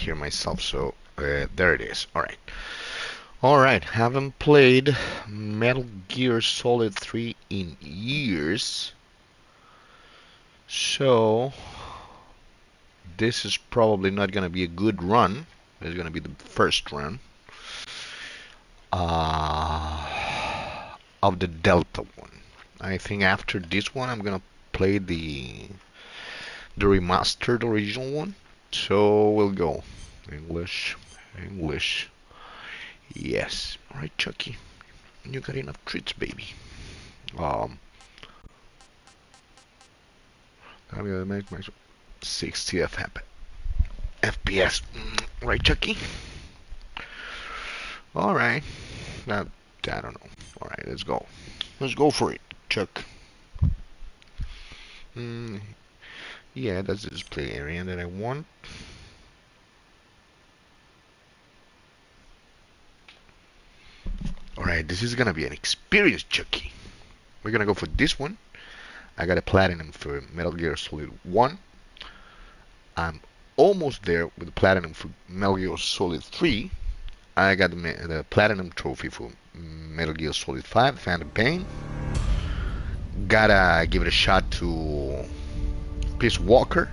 hear myself, so there it is. All right. Haven't played Metal Gear Solid 3 in years, so this is probably not gonna be a good run. It's gonna be the first run of the Delta one. I think after this one, I'm gonna play the remastered original one. So we'll go English, English. Yes. All right, Chucky. You got enough treats, baby. Um, I'm gonna make my 60 FPS. Right, Chucky. All right. Now, I don't know. All right, let's go. Let's go for it, Chuck. Yeah, that's the display area that I want. Alright, this is gonna be an experience, Chucky. We're gonna go for this one. I got a platinum for Metal Gear Solid 1. I'm almost there with the platinum for Metal Gear Solid 3. I got the platinum trophy for Metal Gear Solid 5, Phantom Pain. Gotta give it a shot to Peace Walker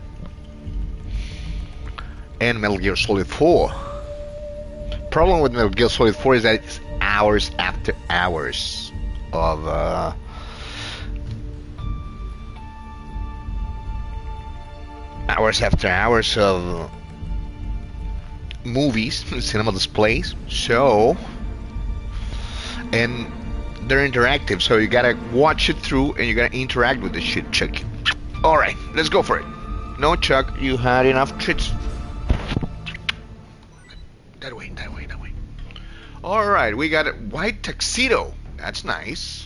and Metal Gear Solid 4. Problem with Metal Gear Solid 4 is that it's hours after hours of movies, cinema displays. So, and they're interactive, so you gotta watch it through and you gotta interact with the shit, Chuck. All right, let's go for it. No, Chuck, you had enough treats. That way. All right, we got a white tuxedo. That's nice.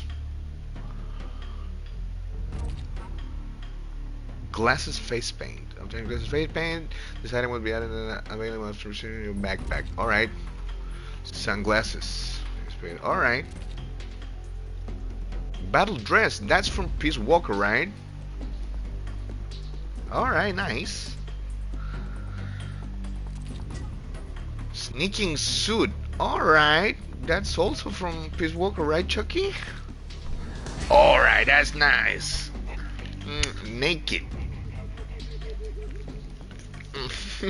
Glasses face paint. Obtain glasses face paint. This item will be added available after receiving your backpack. All right. Sunglasses. All right. Battle dress. That's from Peace Walker, right? All right, nice. Sneaking suit. Alright, that's also from Peace Walker, right, Chucky? Alright, that's nice. Naked.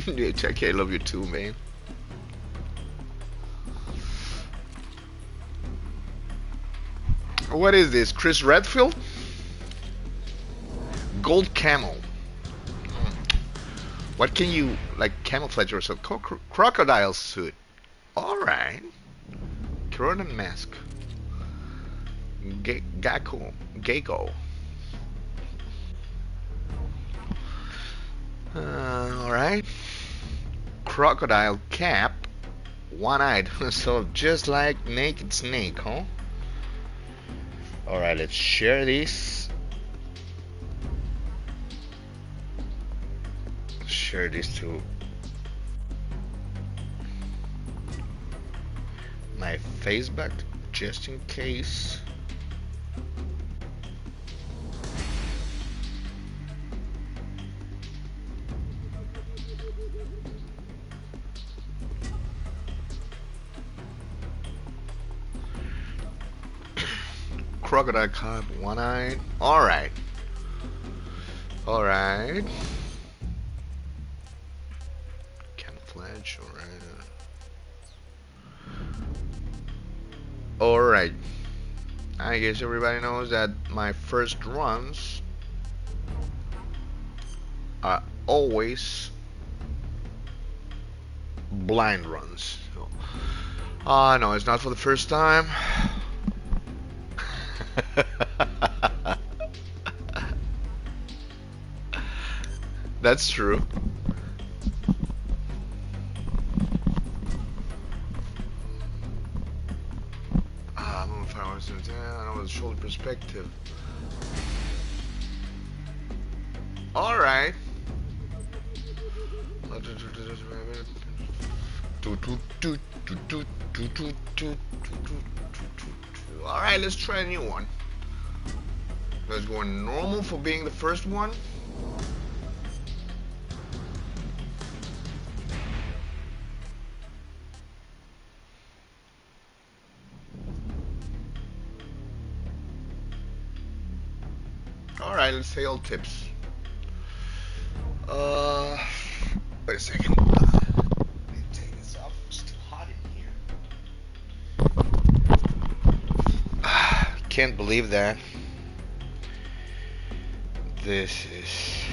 Yeah, Chucky, I love you too, man. What is this? Chris Redfield? Gold camel. What can you, like, camouflage yourself? Crocodile suit. Alright. Cronin mask. Gecko. Alright. Crocodile cap. One-eyed. So just like Naked Snake, huh? Alright, let's share this. Share this to my Facebook just in case. Crocodile cop, one-eyed. Alright. Camouflage, alright. I guess everybody knows that my first runs are always blind runs. No, it's not for the first time. That's true. I'm on fire. I know the shoulder perspective. All right. All right, let's try a new one. Let's go normal for being the first one. Alright, let's say all tips. Wait a second. Let me take this off. It's too hot in here. Can't believe that. This is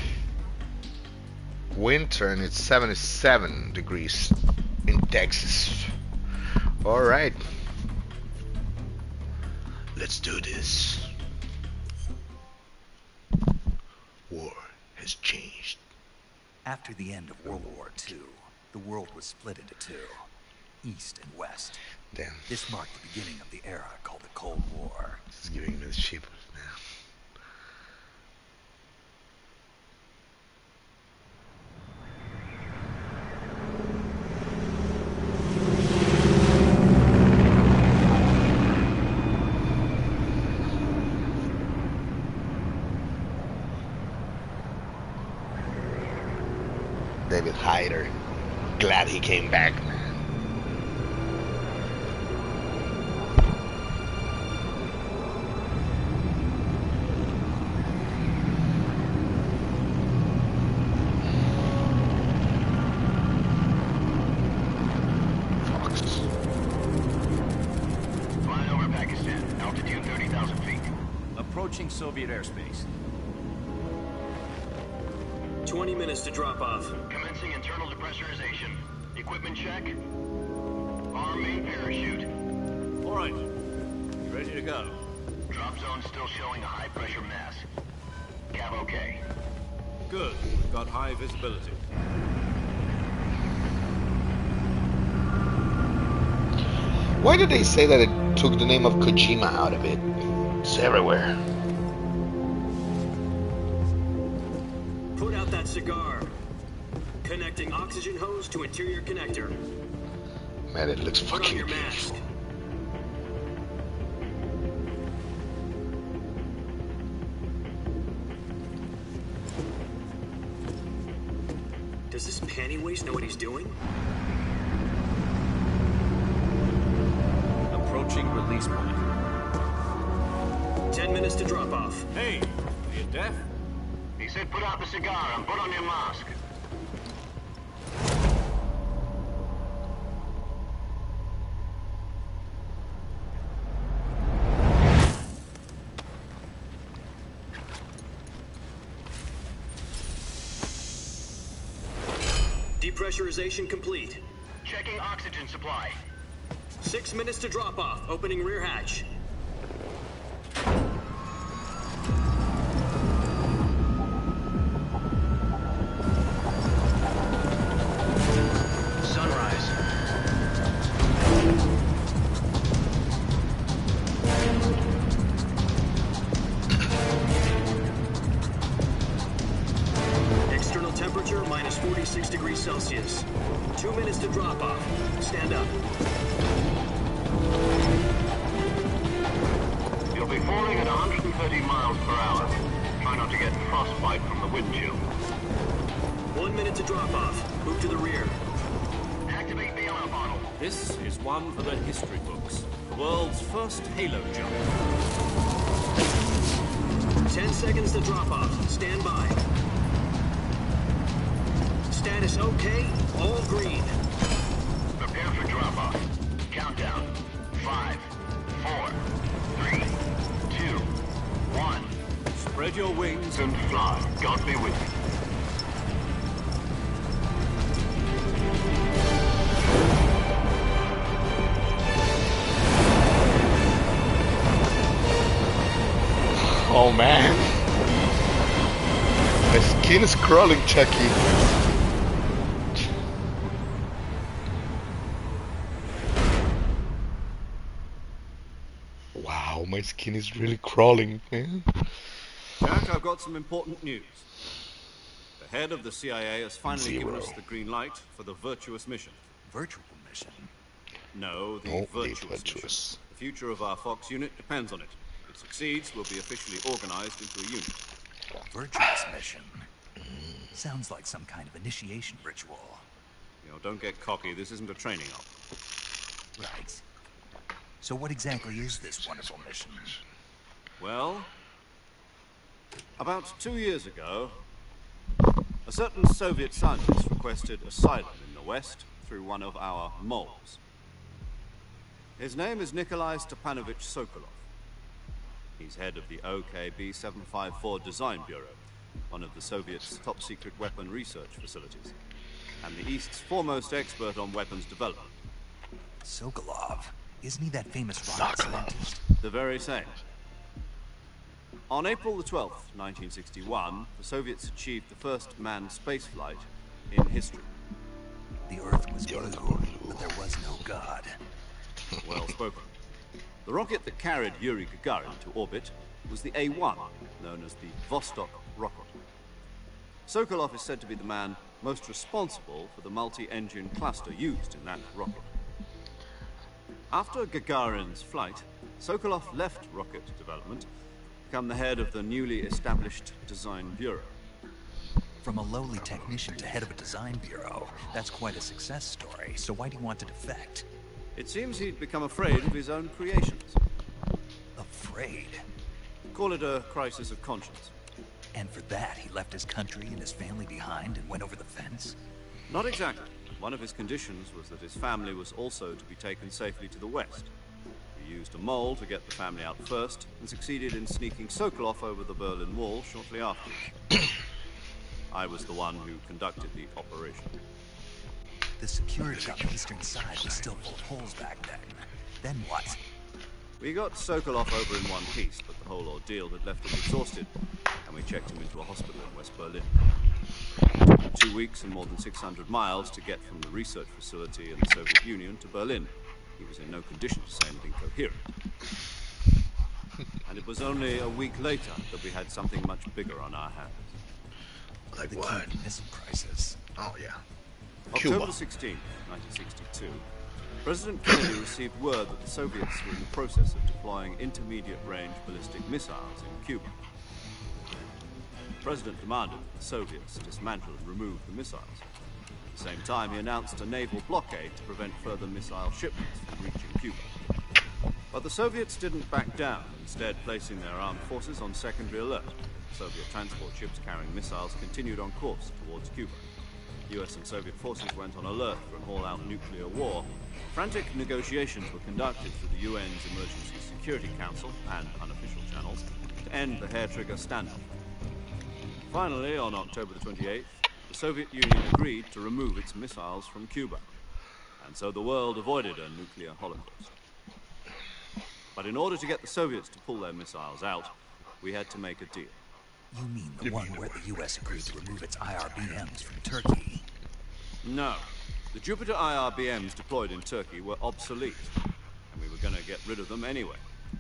winter and it's 77 degrees in Texas. Alright. Let's do this. War has changed. After the end of World War II, the world was split into two, East and West. Damn. This marked the beginning of the era called the Cold War. This is giving me the shivers now. David Hyder. Glad he came back, man. Fox. Flying over Pakistan, altitude 30,000 feet. Approaching Soviet airspace. 20 minutes to drop off. Commencing internal depressurization. Equipment check. Arm main parachute. All right. Ready to go. Drop zone still showing a high pressure mass. Cav okay. Good. We've got high visibility. Why did they say that it took the name of Kojima out of it? It's everywhere. Put out that cigar. Connecting oxygen hose to interior connector. Man, it looks Put on fucking your mask. beautiful. Does this panty waste know what he's doing? Approaching release point. 10 minutes to drop off. Hey, are you deaf? He said put out the cigar and put on your mask. Depressurization complete. Checking oxygen supply. 6 minutes to drop off. Opening rear hatch. Sunrise. External temperature minus 46 degrees Celsius. 2 minutes to drop off. Stand up. You'll be falling at 130 miles per hour. Try not to get frostbite from the wind chill. 1 minute to drop off. Move to the rear. Activate the alarm bottle. This is one for the history books. The world's first halo jump. 10 seconds to drop off. Stand by. Status okay. All green. Prepare for drop off. Countdown. 5, 4, 3, 2, 1. Spread your wings And fly. God be with you. Oh man. My skin is crawling, Chucky. Wow, my skin is really crawling, man. Jack, I've got some important news. The head of the CIA has finally given us the green light for the virtuous mission. Virtual mission. No, the Oh, the virtuous mission. virtuous. The future of our Fox unit depends on it. If it succeeds, we'll be officially organized into a unit. Virtuous mission. Sounds like some kind of initiation ritual. You know, don't get cocky. This isn't a training op. Right. So what exactly is this wonderful mission? Well, About 2 years ago, a certain Soviet scientist requested asylum in the West through one of our moles. His name is Nikolai Stepanovich Sokolov. He's head of the OKB 754 Design Bureau, one of the Soviets' top-secret weapon research facilities, and the East's foremost expert on weapons development. Sokolov. Isn't he that famous rocket scientist? The very same. On April the 12th, 1961, the Soviets achieved the first manned spaceflight in history. The Earth was blue, but there was no God. Well spoken. The rocket that carried Yuri Gagarin to orbit was the A-1, known as the Vostok rocket. Sokolov is said to be the man most responsible for the multi-engine cluster used in that rocket. After Gagarin's flight, Sokolov left rocket development to become the head of the newly established Design Bureau. From a lowly technician to head of a design bureau, that's quite a success story. So why do you want to defect? It seems he'd become afraid of his own creations. Afraid? Call it a crisis of conscience. And for that, he left his country and his family behind and went over the fence? Not exactly. One of his conditions was that his family was also to be taken safely to the West. We used a mole to get the family out first, and succeeded in sneaking Sokolov over the Berlin Wall shortly afterwards. I was the one who conducted the operation. The security on the eastern side was still full of holes back then. Then what? We got Sokolov over in one piece, but the whole ordeal had left him exhausted, and we checked him into a hospital in West Berlin. It took 2 weeks and more than 600 miles to get from the research facility in the Soviet Union to Berlin. He was in no condition to say anything coherent. And it was only a week later that we had something much bigger on our hands. Like The what? Cuban Missile Crisis. Oh yeah. October Cuba. 16, 1962, President Kennedy received word that the Soviets were in the process of deploying intermediate-range ballistic missiles in Cuba. The President demanded that the Soviets dismantle and remove the missiles. At the same time, he announced a naval blockade to prevent further missile shipments from reaching Cuba. But the Soviets didn't back down, instead placing their armed forces on secondary alert. Soviet transport ships carrying missiles continued on course towards Cuba. US and Soviet forces went on alert for an all-out nuclear war. Frantic negotiations were conducted through the UN's Emergency Security Council and unofficial channels to end the hair-trigger standoff. Finally, on October the 28th, the Soviet Union agreed to remove its missiles from Cuba, and so the world avoided a nuclear holocaust. But in order to get the Soviets to pull their missiles out, we had to make a deal. You mean the one where the US agreed to remove its IRBMs from Turkey? No. The Jupiter IRBMs deployed in Turkey were obsolete, and we were going to get rid of them anyway.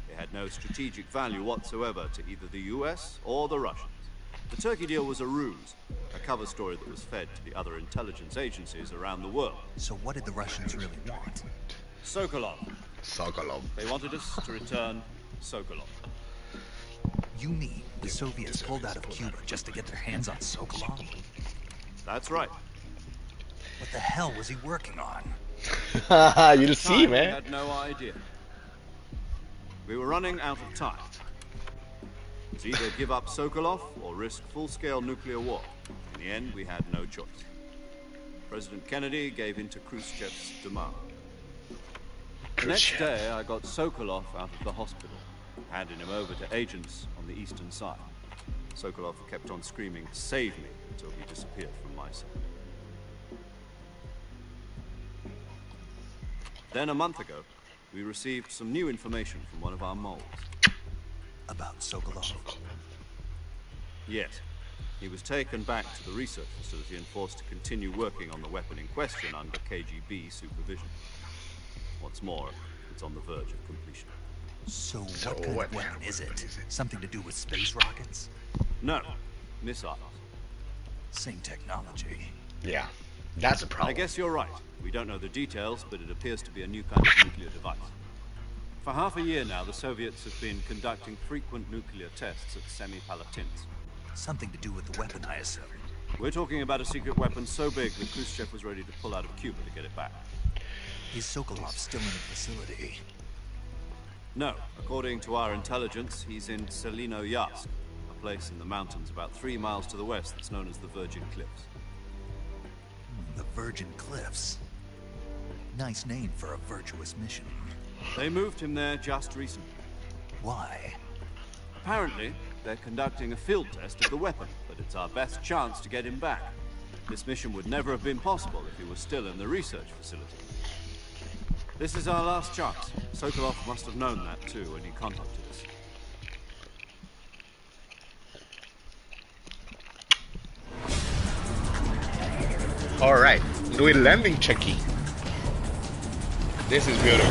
They had no strategic value whatsoever to either the US or the Russians. The Turkey deal was a ruse, a cover story that was fed to the other intelligence agencies around the world. So what did the Russians really want? Sokolov. Sokolov. They wanted us to return Sokolov. You mean the Soviets pulled out of Cuba just to get their hands on Sokolov? That's right. What the hell was he working on? You'll see, We man. had no idea. We were running out of time. It was either give up Sokolov or risk full-scale nuclear war. In the end, we had no choice. President Kennedy gave in to Khrushchev's demand. The next day, I got Sokolov out of the hospital, handing him over to agents on the eastern side. Sokolov kept on screaming, "Save me," until he disappeared from my sight. Then a month ago, we received some new information from one of our moles. About Sokolov? Yes. He was taken back to the research facility and forced to continue working on the weapon in question under KGB supervision. What's more, it's on the verge of completion. So what kind of weapon is it? Something to do with space rockets? No, missiles. Same technology. Yeah, that's a I problem. guess you're right. We don't know the details, but it appears to be a new kind of nuclear device. For half a year now, the Soviets have been conducting frequent nuclear tests at Semipalatinsk. Something to do with the weapon, I assume. We're talking about a secret weapon so big that Khrushchev was ready to pull out of Cuba to get it back. Is Sokolov still in the facility? No, according to our intelligence, he's in Selinoyarsk, a place in the mountains about 3 miles to the west that's known as the Virgin Cliffs. The Virgin Cliffs. Nice name for a virtuous mission. They moved him there just recently. Why? Apparently, they're conducting a field test of the weapon, but it's our best chance to get him back. This mission would never have been possible if he was still in the research facility. This is our last chance. Sokolov must have known that too when he contacted us. Alright, do a landing checking. This is beautiful.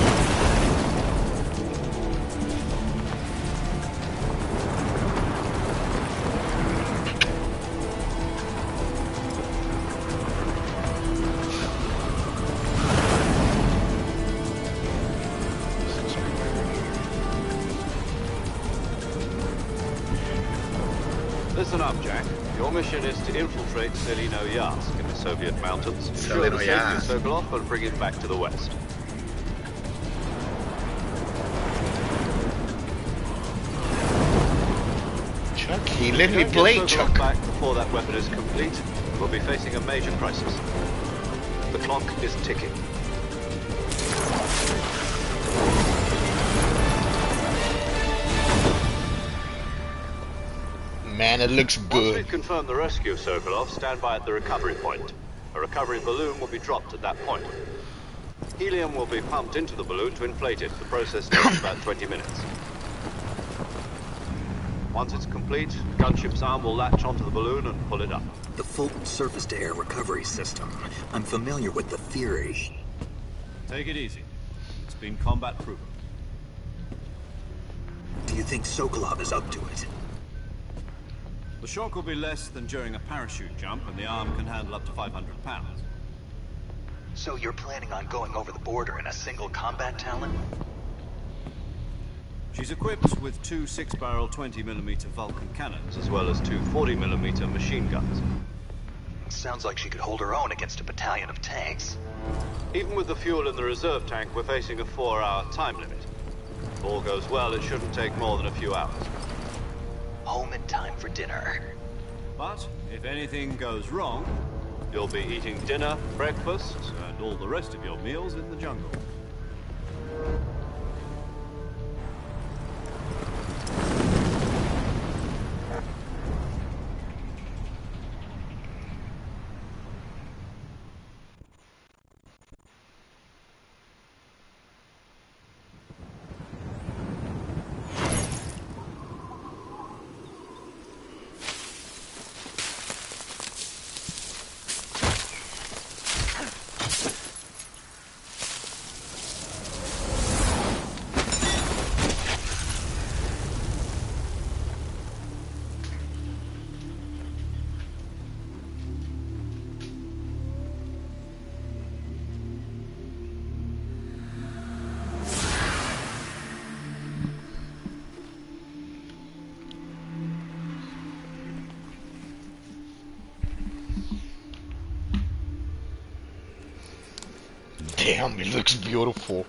Listen up, Jack. Your mission is to infiltrate Selino-Yarsk in the Soviet mountains, ensure the safety of Sokolov, and bring him back to the west. Chucky, let me play, Chuck. Back before that weapon is complete, we'll be facing a major crisis. The clock is ticking. Man, it looks Once good. we've confirmed the rescue of Sokolov, stand by at the recovery point. A recovery balloon will be dropped at that point. Helium will be pumped into the balloon to inflate it. The process takes about 20 minutes. Once it's complete, the gunship's arm will latch onto the balloon and pull it up. The Fulton surface-to-air recovery system. I'm familiar with the theory. Take it easy. It's been combat proven. Do you think Sokolov is up to it? The shock will be less than during a parachute jump, and the arm can handle up to 500 pounds. So you're planning on going over the border in a single combat Talon? She's equipped with two 6-barrel 20mm Vulcan cannons, as well as two 40mm machine guns. Sounds like she could hold her own against a battalion of tanks. Even with the fuel in the reserve tank, we're facing a 4-hour time limit. If all goes well, it shouldn't take more than a few hours. Home in time for dinner. But if anything goes wrong, you'll be eating dinner, breakfast, and all the rest of your meals in the jungle. Damn, it looks beautiful.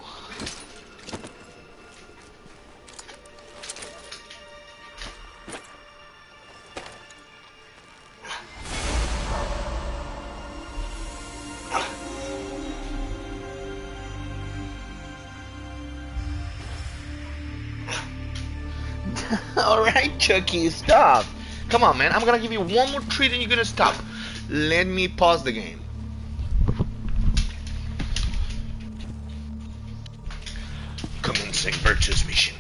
Alright, Chucky, stop. Come on, man. I'm gonna give you one more treat and you're gonna stop. Let me pause the game. Commencing Virtue's mission.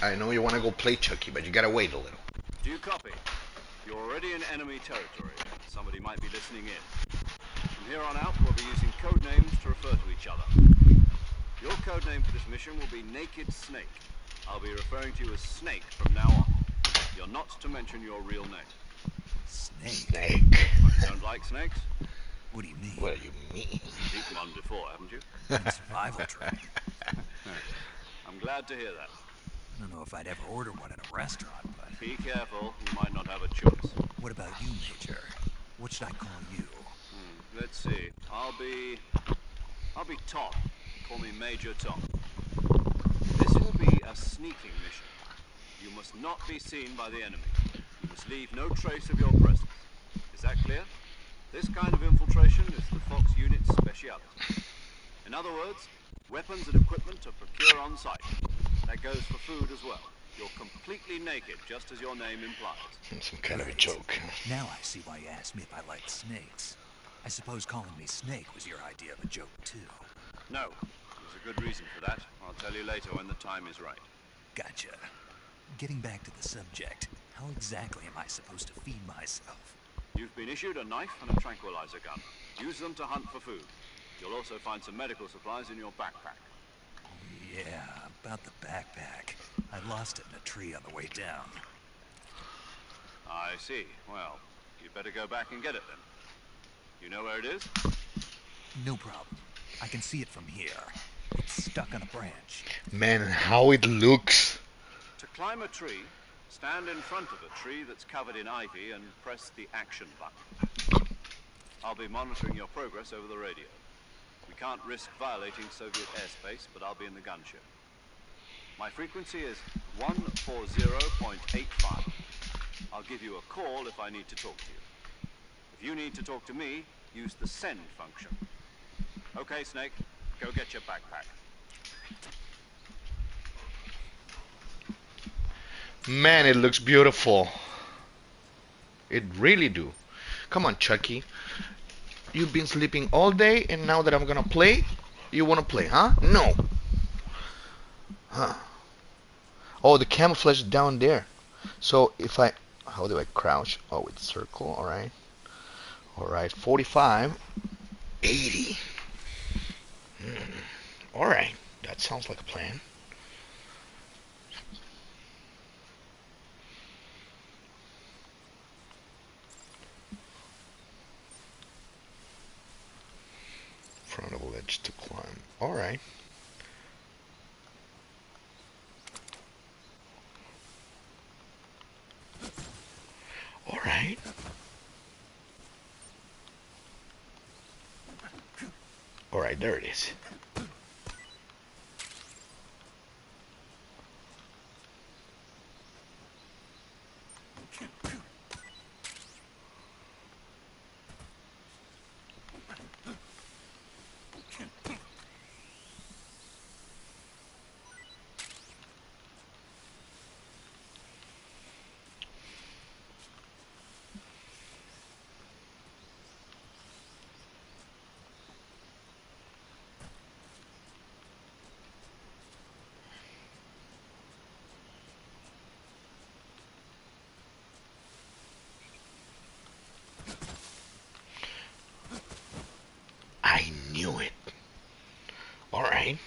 I know you want to go play Chucky, but you gotta wait a little. Do you copy? You're already in enemy territory. Somebody might be listening in. From here on out, we'll be using code names to refer to each other. Your code name for this mission will be Naked Snake. I'll be referring to you as Snake from now on. You're not to mention your real name. Snake? You don't like snakes? What do you mean? What do you mean? You've eaten one before, haven't you? Survival training. I'm glad to hear that. I don't know if I'd ever order one in a restaurant, but... Be careful, you might not have a choice. What about you, Major? What should I call you? Let's see. I'll be Tom. Call me Major Tom. This will be a sneaking mission. You must not be seen by the enemy. You must leave no trace of your presence. Is that clear? This kind of infiltration is the Fox unit's speciality. In other words, weapons and equipment are procured on site. That goes for food as well. You're completely naked, just as your name implies. Some kind of a Great. joke. Now I see why you asked me if I like snakes. I suppose calling me Snake was your idea of a joke, too. No, there's a good reason for that. I'll tell you later when the time is right. Gotcha. Getting back to the subject, how exactly am I supposed to feed myself? You've been issued a knife and a tranquilizer gun. Use them to hunt for food. You'll also find some medical supplies in your backpack. Yeah, about the backpack. I lost it in a tree on the way down. I see. Well, you'd better go back and get it then. You know where it is? No problem. I can see it from here. It's stuck on a branch. Man, how it looks. To climb a tree, stand in front of a tree that's covered in ivy and press the action button. I'll be monitoring your progress over the radio. We can't risk violating Soviet airspace, but I'll be in the gunship. My frequency is 140.85. I'll give you a call if I need to talk to you. If you need to talk to me, use the send function. Okay, Snake, go get your backpack. Man, it looks beautiful. It really do. Come on, Chucky. You've been sleeping all day, and now that I'm gonna play, you wanna play, huh? No. Huh. Oh, the camouflage is down there. So if I, how do I crouch? Oh, it's circle. All right. All right. 45, 80. All right. That sounds like a plan. Front of a ledge to climb. All right. All right. All right, there it is. I knew it. All right.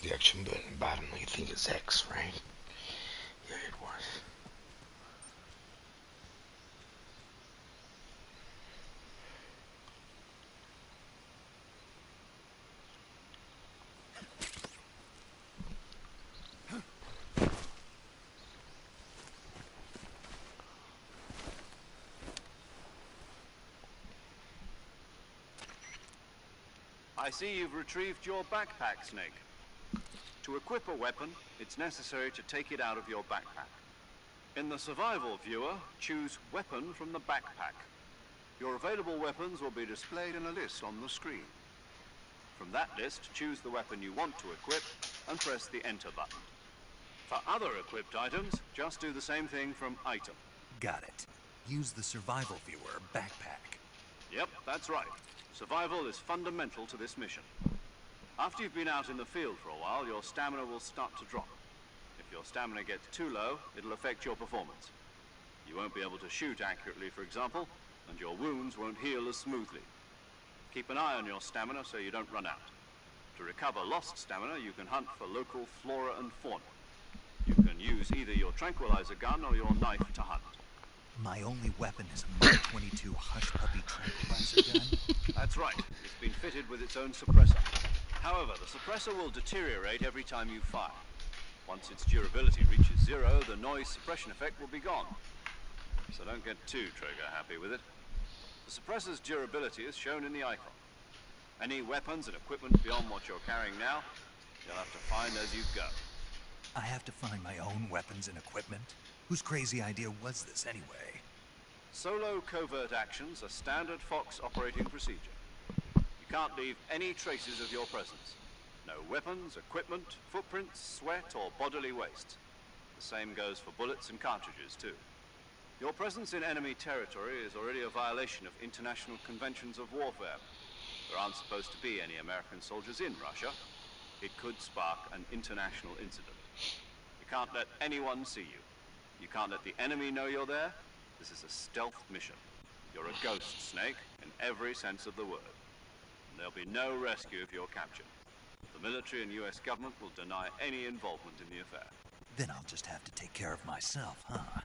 The action button, I think it's X, right? Yeah, it was. I see you've retrieved your backpack, Snake. To equip a weapon, it's necessary to take it out of your backpack. In the survival viewer, choose Weapon from the backpack. Your available weapons will be displayed in a list on the screen. From that list, choose the weapon you want to equip and press the Enter button. For other equipped items, just do the same thing from Item. Got it. Use the survival viewer backpack. Yep, that's right. Survival is fundamental to this mission. After you've been out in the field for a while, your stamina will start to drop. If your stamina gets too low, it'll affect your performance. You won't be able to shoot accurately, for example, and your wounds won't heal as smoothly. Keep an eye on your stamina so you don't run out. To recover lost stamina, you can hunt for local flora and fauna. You can use either your tranquilizer gun or your knife to hunt. My only weapon is a Mark 22 Hush Puppy tranquilizer gun. That's right. It's been fitted with its own suppressor. However, the suppressor will deteriorate every time you fire. Once its durability reaches zero, the noise suppression effect will be gone. so don't get too trigger-happy with it. The suppressor's durability is shown in the icon. Any weapons and equipment beyond what you're carrying now, you'll have to find as you go. I have to find my own weapons and equipment? Whose crazy idea was this anyway? Solo covert actions are standard Fox operating procedure. You can't leave any traces of your presence. No weapons, equipment, footprints, sweat, or bodily waste. The same goes for bullets and cartridges, too. Your presence in enemy territory is already a violation of international conventions of warfare. There aren't supposed to be any American soldiers in Russia. It could spark an international incident. You can't let anyone see you. You can't let the enemy know you're there. This is a stealth mission. You're a ghost, Snake, in every sense of the word. And there'll be no rescue if you're captured. The military and US government will deny any involvement in the affair. Then I'll just have to take care of myself, huh?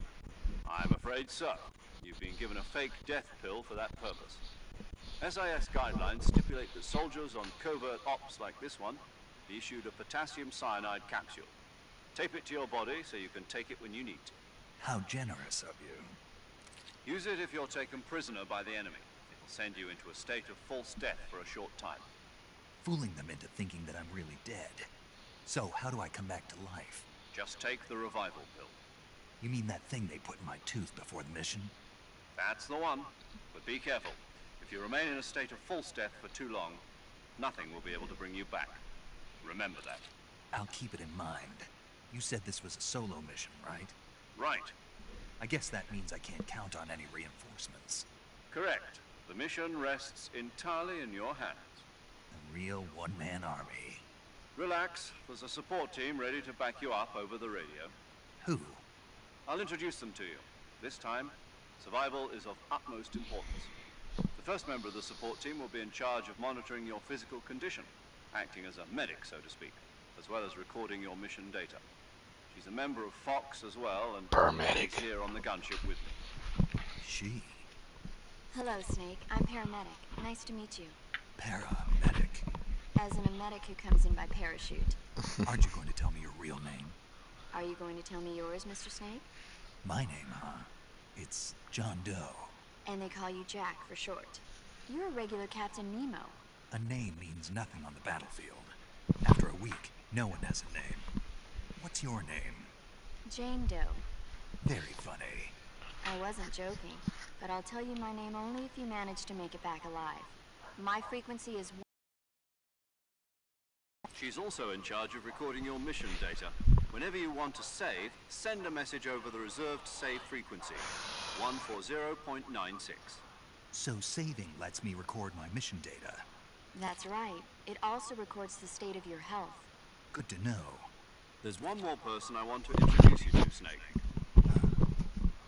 I'm afraid so. You've been given a fake death pill for that purpose. SIS guidelines stipulate that soldiers on covert ops like this one be issued a potassium cyanide capsule. Tape it to your body so you can take it when you need to. How generous of you. Use it if you're taken prisoner by the enemy. It'll send you into a state of false death for a short time. Fooling them into thinking that I'm really dead. So, how do I come back to life? Just take the revival pill. You mean that thing they put in my tooth before the mission? That's the one. But be careful. If you remain in a state of false death for too long, nothing will be able to bring you back. Remember that. I'll keep it in mind. You said this was a solo mission, right? Right. I guess that means I can't count on any reinforcements. Correct. The mission rests entirely in your hands. A real one-man army. Relax. There's a support team ready to back you up over the radio. Who? I'll introduce them to you. This time, survival is of utmost importance. The first member of the support team will be in charge of monitoring your physical condition, acting as a medic, so to speak, as well as recording your mission data. She's a member of Fox as well, and Paramedic. she's here on the gunship with me. She. Hello, Snake. I'm paramedic. Nice to meet you. Paramedic. As in a medic who comes in by parachute. Aren't you going to tell me your real name? Are you going to tell me yours, Mr. Snake? My name, huh? It's John Doe. And they call you Jack for short. You're a regular Captain Nemo. A name means nothing on the battlefield. After a week, no one has a name. What's your name? Jane Doe. Very funny. I wasn't joking, but I'll tell you my name only if you manage to make it back alive. My frequency is... She's also in charge of recording your mission data. Whenever you want to save, send a message over the reserved save frequency, 140.96. So saving lets me record my mission data. That's right. It also records the state of your health. Good to know. There's one more person I want to introduce you to, Snake.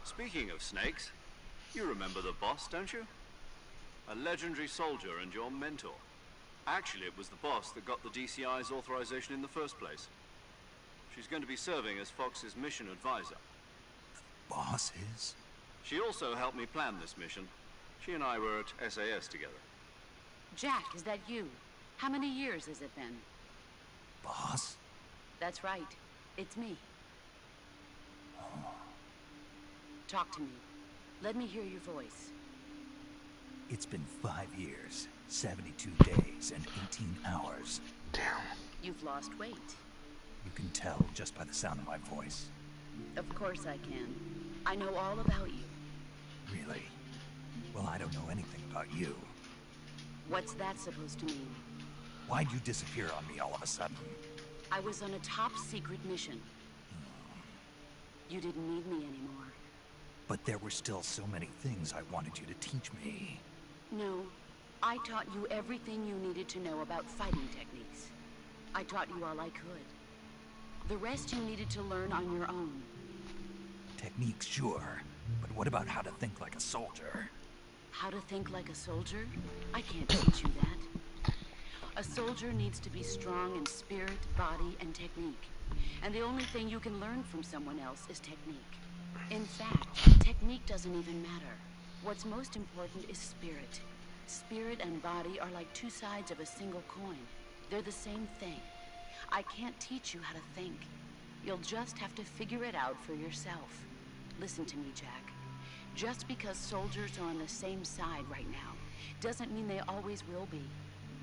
Speaking of snakes, you remember the boss, don't you? A legendary soldier and your mentor. Actually, it was the boss that got the DCI's authorization in the first place. She's going to be serving as Fox's mission advisor. Boss is? She also helped me plan this mission. She and I were at SAS together. Jack, is that you? How many years has it been? Boss? That's right. It's me. Talk to me. Let me hear your voice. It's been 5 years, 72 days, and 18 hours. Damn. You've lost weight. You can tell just by the sound of my voice. Of course I can. I know all about you. Really? Well, I don't know anything about you. What's that supposed to mean? Why'd you disappear on me all of a sudden? I was on a top secret mission. You didn't need me anymore. But there were still so many things I wanted you to teach me. No, I taught you everything you needed to know about fighting techniques. I taught you all I could. The rest you needed to learn on your own. Techniques, sure. But what about how to think like a soldier? How to think like a soldier? I can't teach you that. A soldier needs to be strong in spirit, body, and technique. And the only thing you can learn from someone else is technique. In fact, technique doesn't even matter. What's most important is spirit. Spirit and body are like two sides of a single coin. They're the same thing. I can't teach you how to think. You'll just have to figure it out for yourself. Listen to me, Jack. Just because soldiers are on the same side right now doesn't mean they always will be.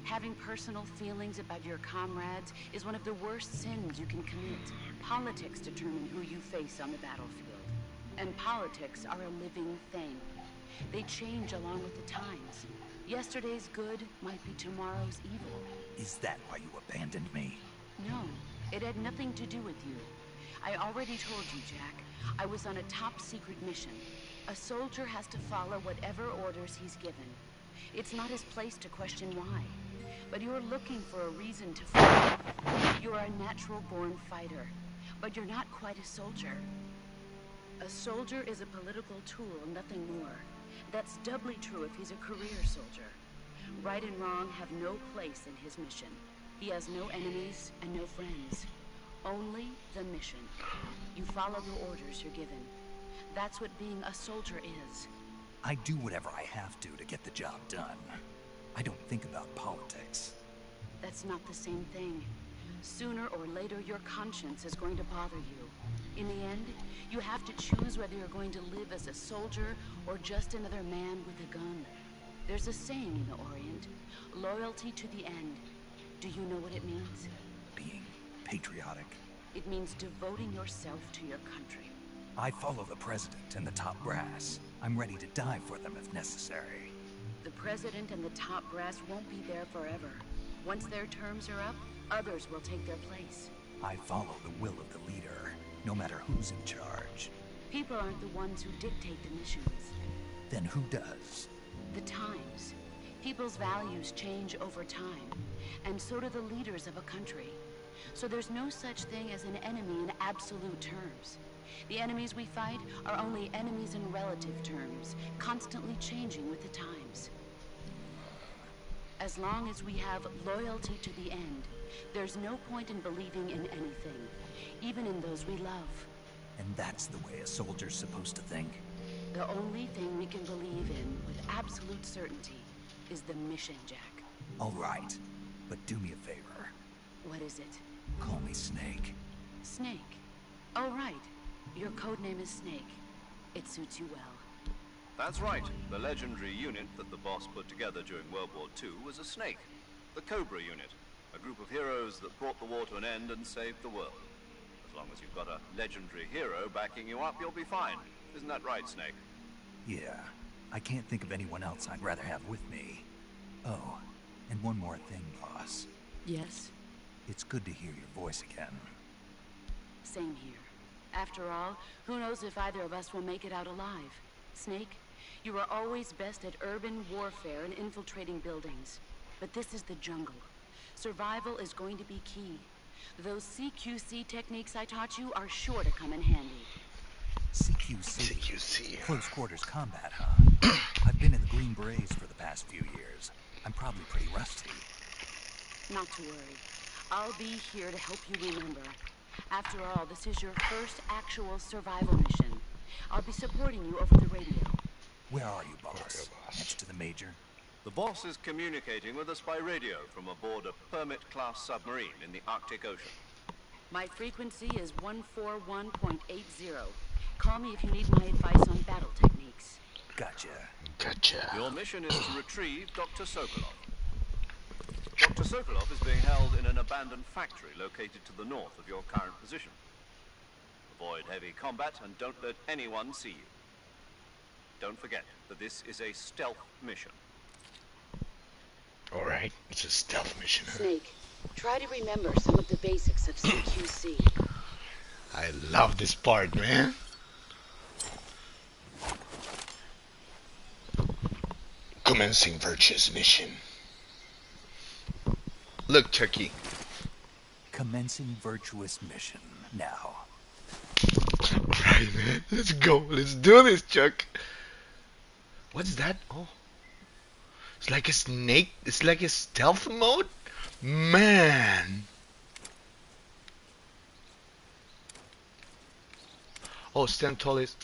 Having personal feelings about your comrades is one of the worst sins you can commit. Politics determine who you face on the battlefield. And politics are a living thing. They change along with the times. Yesterday's good might be tomorrow's evil. Is that why you abandoned me? No, it had nothing to do with you. I already told you, Jack. I was on a top-secret mission. A soldier has to follow whatever orders he's given. It's not his place to question why. But you're looking for a reason to fight. You're a natural-born fighter, but you're not quite a soldier. A soldier is a political tool, nothing more. That's doubly true if he's a career soldier. Right and wrong have no place in his mission. He has no enemies and no friends. Only the mission. You follow the orders you're given. That's what being a soldier is. I do whatever I have to get the job done. I don't think about politics. That's not the same thing. Sooner or later, your conscience is going to bother you. In the end, you have to choose whether you're going to live as a soldier or just another man with a gun. There's a saying in the Orient, loyalty to the end. Do you know what it means? Being patriotic. It means devoting yourself to your country. I follow the president and the top brass. I'm ready to die for them if necessary. The president and the top brass won't be there forever. Once their terms are up, others will take their place. I follow the will of the leader, no matter who's in charge. People aren't the ones who dictate the missions. Then who does? The times. People's values change over time, and so do the leaders of a country. So there's no such thing as an enemy in absolute terms. The enemies we fight are only enemies in relative terms, constantly changing with the times. As long as we have loyalty to the end, there's no point in believing in anything, even in those we love. And that's the way a soldier's supposed to think? The only thing we can believe in with absolute certainty is the mission, Jack. All right, but do me a favor. What is it? Call me Snake. Snake. Oh, right. Your codename is Snake. It suits you well. That's right. The legendary unit that the boss put together during World War II was a Snake. The Cobra unit. A group of heroes that brought the war to an end and saved the world. As long as you've got a legendary hero backing you up, you'll be fine. Isn't that right, Snake? Yeah. I can't think of anyone else I'd rather have with me. Oh, and one more thing, boss. Yes? It's good to hear your voice again. Same here. After all, who knows if either of us will make it out alive? Snake, you are always best at urban warfare and infiltrating buildings. But this is the jungle. Survival is going to be key. Those CQC techniques I taught you are sure to come in handy. CQC? CQC. Close quarters combat, huh? I've been in the Green Berets for the past few years. I'm probably pretty rusty. Not to worry. I'll be here to help you remember. After all, this is your first actual survival mission. I'll be supporting you over the radio. Where are you, boss? Next to the Major? The boss is communicating with us by radio from aboard a Permit-class submarine in the Arctic Ocean. My frequency is 141.80. Call me if you need my advice on battle techniques. Gotcha. Gotcha. Your mission is to retrieve Dr. Sokolov. Dr. Sokolov is being held in an abandoned factory located to the north of your current position. Avoid heavy combat and don't let anyone see you. Don't forget that this is a stealth mission. Alright, it's a stealth mission. Huh? Snake, try to remember some of the basics of CQC. I love this part, man. Commencing Virtuous mission. Look, Chucky. Commencing virtuous mission. Now. Alright, man. Let's go. Let's do this, Chuck. What's that? Oh. It's like a snake. It's like a stealth mode? Man. Oh, stand tall is...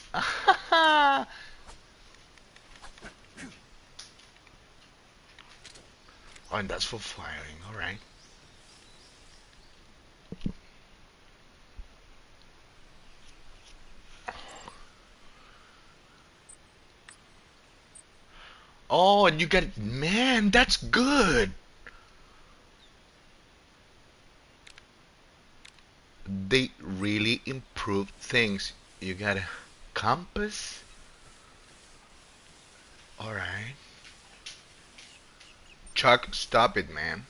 Oh, and that's for firing. Alright. Oh, and you got, man, that's good. They really improved things. You got a compass. All right. Chuck, stop it, man.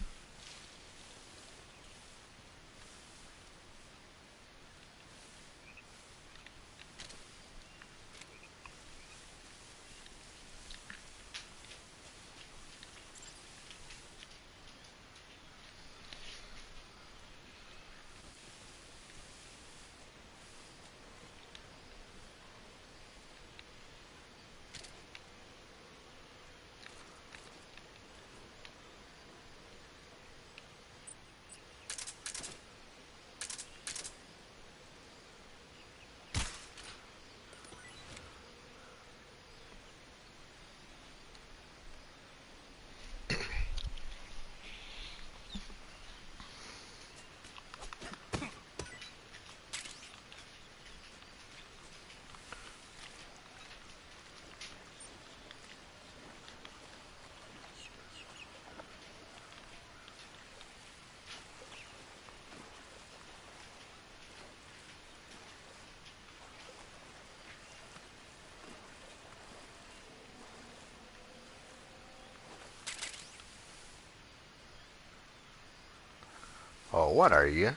Oh, what are you?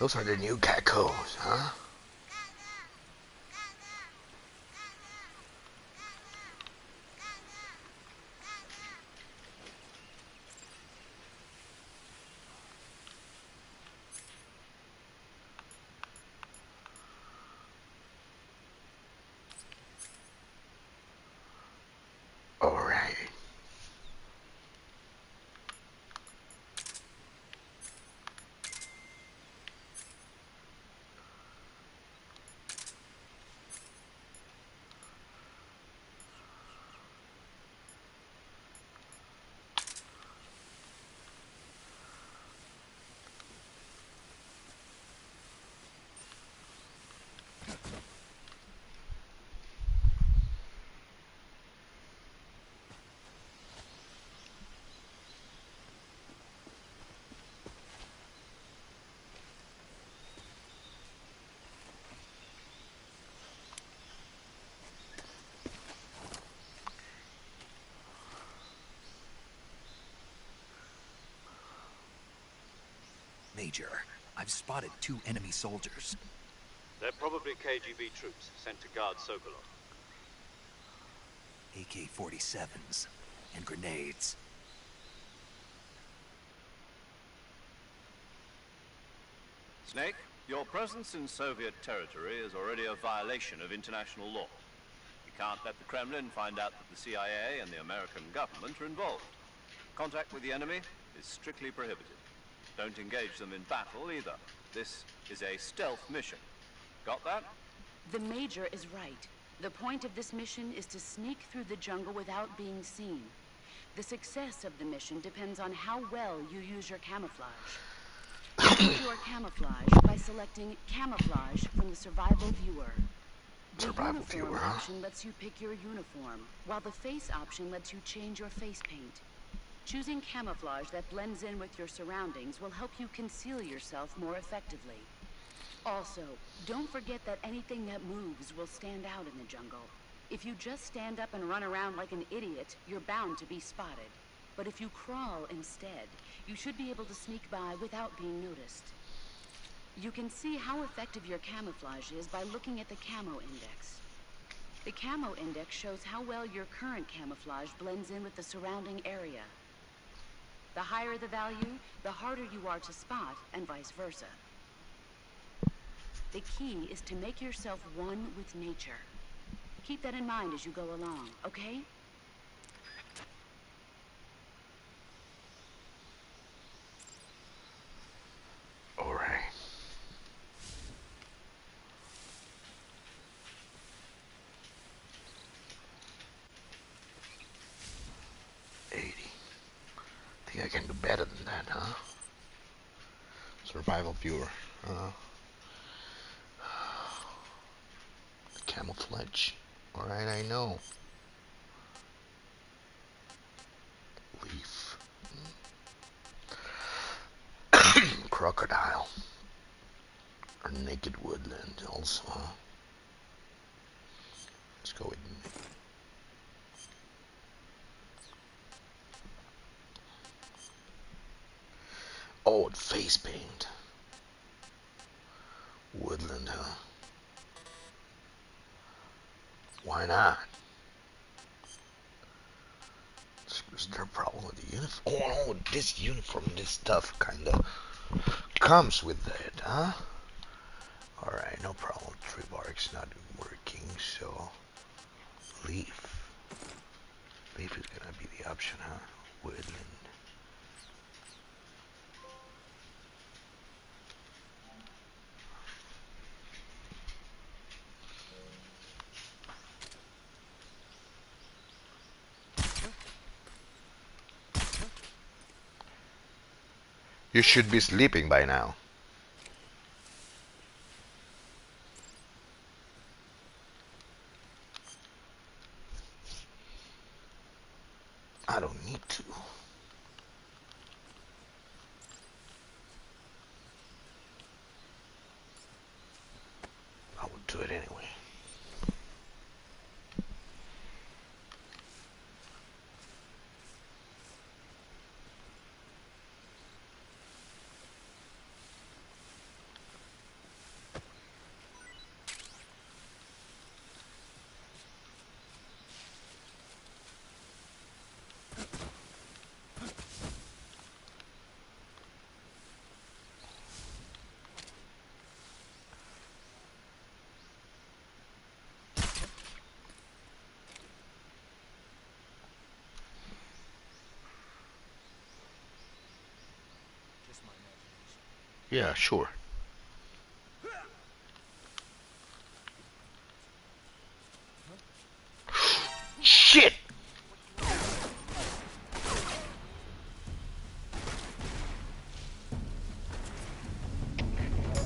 Those are the new geckos, huh? All right. Major, I've spotted 2 enemy soldiers. They're probably KGB troops sent to guard Sokolov. AK-47s and grenades. Snake, your presence in Soviet territory is already a violation of international law. You can't let the Kremlin find out that the CIA and the American government are involved. Contact with the enemy is strictly prohibited. Don't engage them in battle either. This is a stealth mission. Got that? The Major is right. The point of this mission is to sneak through the jungle without being seen. The success of the mission depends on how well you use your camouflage. Use your camouflage by selecting Camouflage from the Survival Viewer. The Survival Uniform viewer, huh? option lets you pick your uniform, while the Face option lets you change your face paint. Choosing camouflage that blends in with your surroundings will help you conceal yourself more effectively. Also, don't forget that anything that moves will stand out in the jungle. If you just stand up and run around like an idiot, you're bound to be spotted. But if you crawl instead, you should be able to sneak by without being noticed. You can see how effective your camouflage is by looking at the Camo Index. The Camo Index shows how well your current camouflage blends in with the surrounding area. The higher the value, the harder you are to spot, and vice versa. The key is to make yourself one with nature. Keep that in mind as you go along, okay? All right. Think I can do better than that, huh? Survival viewer. Camouflage. Alright, I know. Leaf. Crocodile. Or naked woodland also, huh? Let's go with face paint. Woodland, huh? Why not? Is there a problem with the uniform? Oh no, this uniform, this stuff kinda comes with it, huh? Alright, no problem. Tree bark's not working, so leaf. Leaf is gonna be the option, huh? Woodland. You should be sleeping by now. I don't need to. I will do it anyway. Yeah, sure. Shit!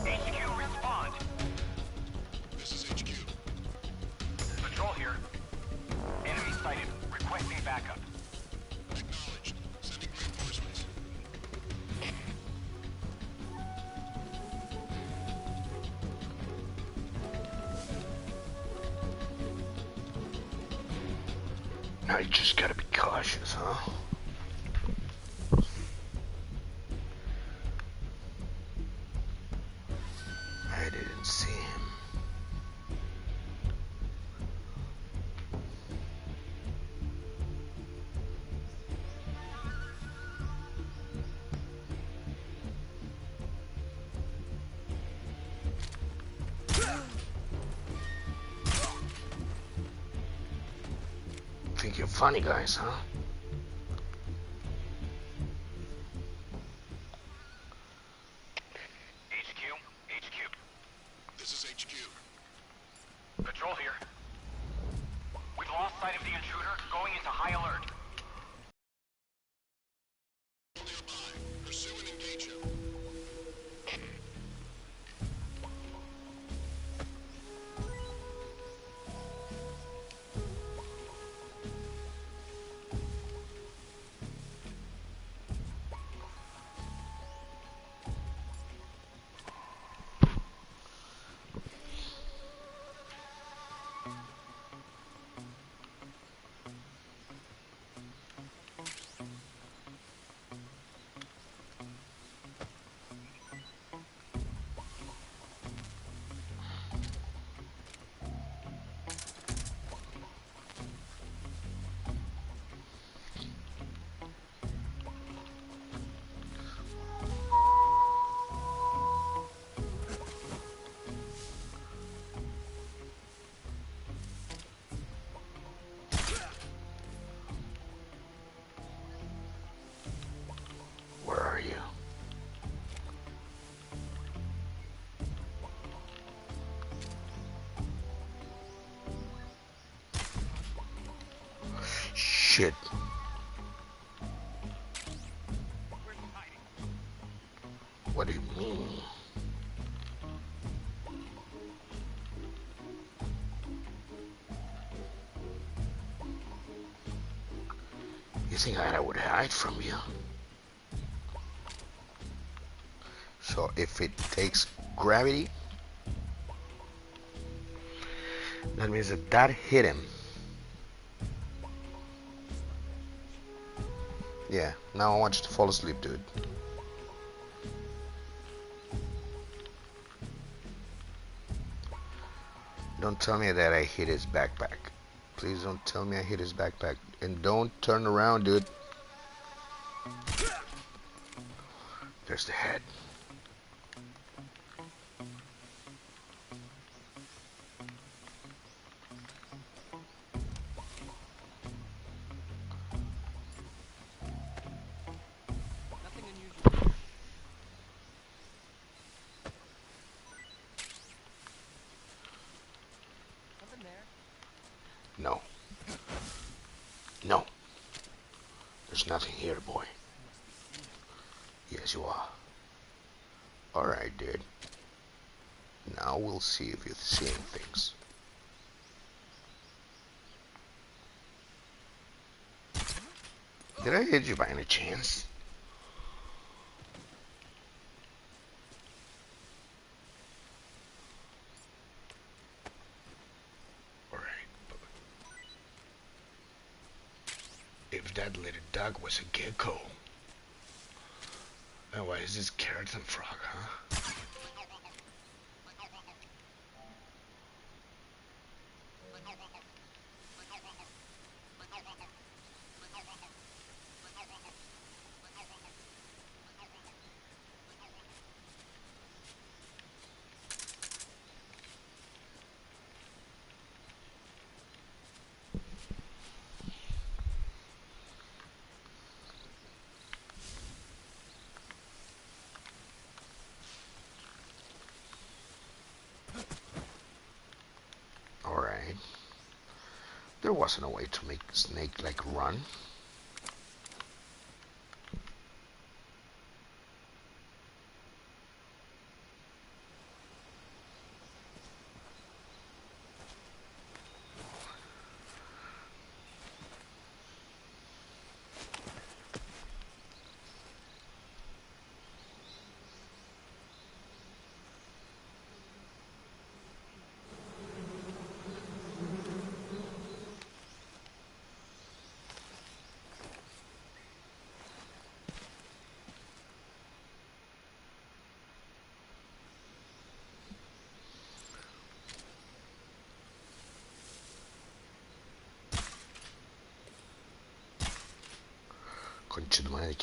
HQ, respond. This is HQ. Patrol here. Enemy sighted. Requesting backup. Acknowledged. Sending reinforcements. Now you just gotta be cautious, huh? I didn't see him. Think you're funny guys, huh? HQ. This is HQ. Patrol here. We've lost sight of the intruder. Going into high alert. Nearby. Pursue and engage him. Where are you? Shit. What do you mean? You think I would hide from you? So if it takes gravity, that means that hit him. Yeah, now I want you to fall asleep, dude. Don't tell me that I hit his backpack. Please don't tell me I hit his backpack. And don't turn around, dude. There's the head. Nothing unusual. Something there. No. No. There's nothing here, boy. Yes, you are. Alright, dude. Now we'll see if you're seeing things. Did I hit you by any chance? Alright. If that little dog was a gecko, then why is this carrot and frog, huh? Alright. There wasn't a way to make the snake like run. Concha tu madre,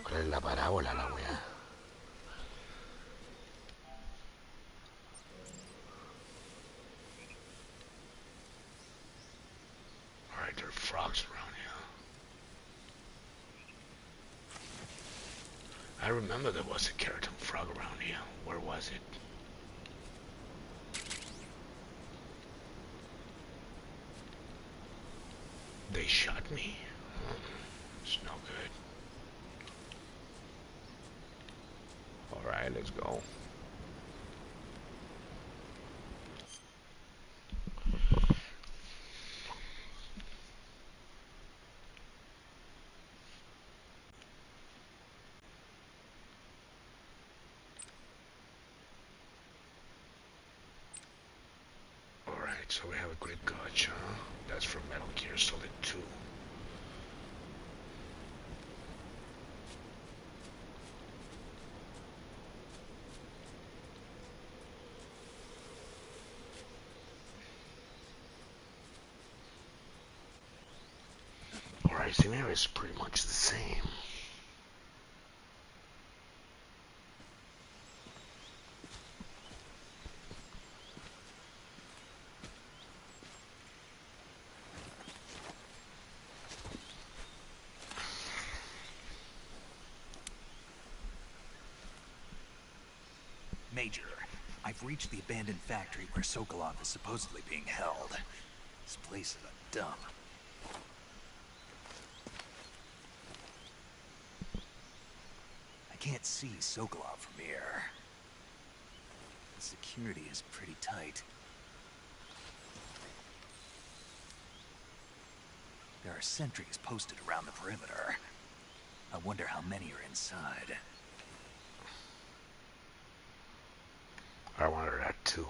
¿cuál es la parábola, la weá? Alright, there are frogs around here. I remember there was a carrot and frog around here. Where was it? They shot me? It's no good. Alright, let's go. Alright, so we have a grip gauge, huh? That's from Metal Gear Solid 2. Alright, scenario is pretty much the same. Major, I've reached the abandoned factory where Sokolov is supposedly being held. This place is a dump. I can't see Sokolov from here. The security is pretty tight. are sentries posted around the perimeter. I wonder how many are inside. I wonder that too.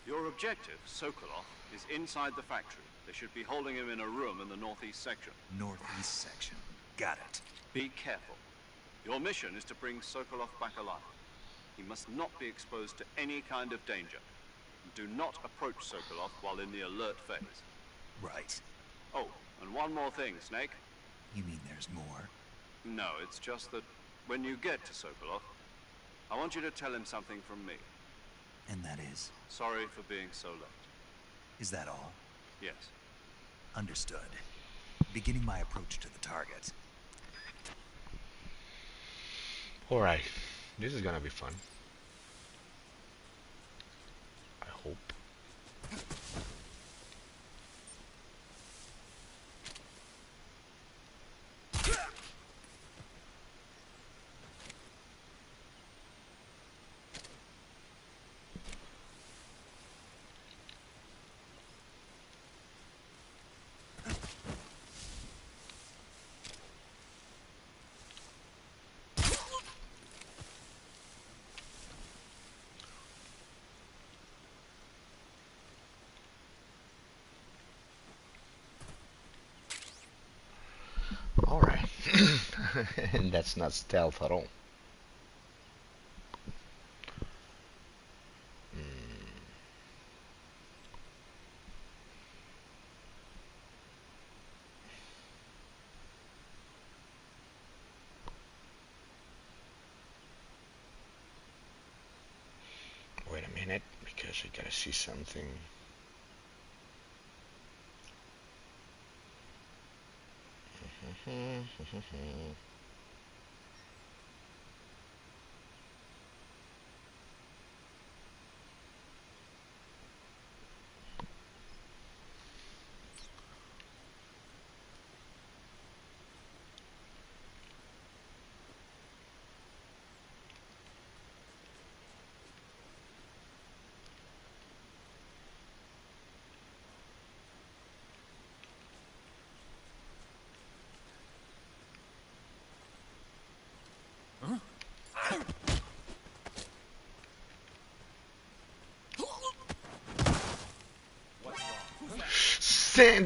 Your objective, Sokolov, is inside the factory. They should be holding him in a room in the northeast section. Northeast section. Got it. Be careful. Your mission is to bring Sokolov back alive. He must not be exposed to any kind of danger. Do not approach Sokolov while in the alert phase. Right. Oh, and one more thing, Snake. You mean there's more? No, it's just that when you get to Sokolov, I want you to tell him something from me. And that is? Sorry for being so late. Is that all? Yes. Understood. Beginning my approach to the target. Alright, this is gonna be fun. I hope. Alright. And that's not stealth at all. Wait a minute, because I gotta see something.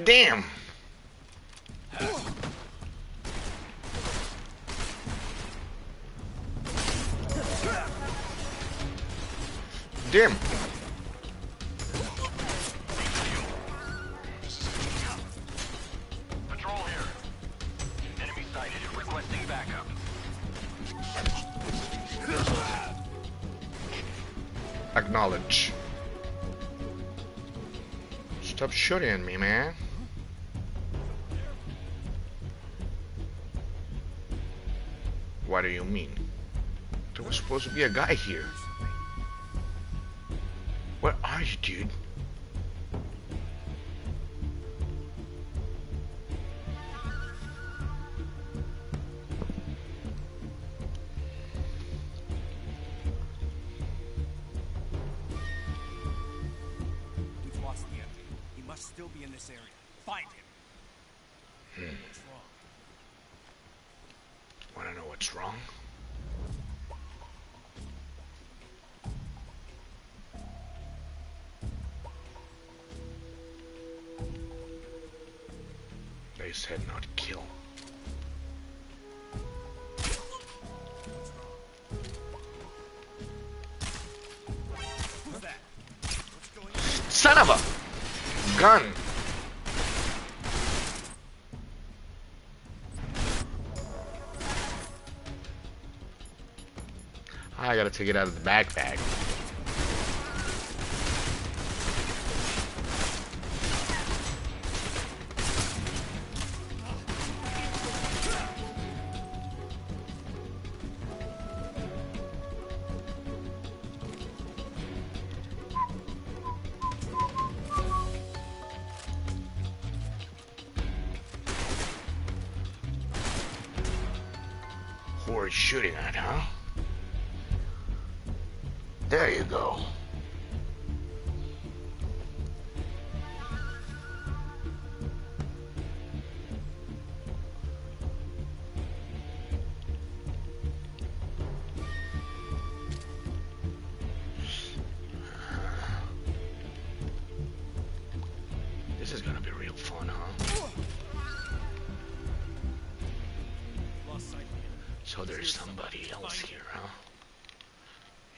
Damn! Damn! Patrol here. Enemy sighted. Requesting backup. Acknowledge. Stop shooting at me, man. What do you mean? There was supposed to be a guy here. Where are you, dude? We've lost the empty. He must still be in this area. Find him. What's wrong? Wanna know what's wrong? They said not kill. Who's that? What's going on? Son of a gun! I gotta take it out of the backpack. Who are you shooting at, huh? There you go. there's somebody else here, huh?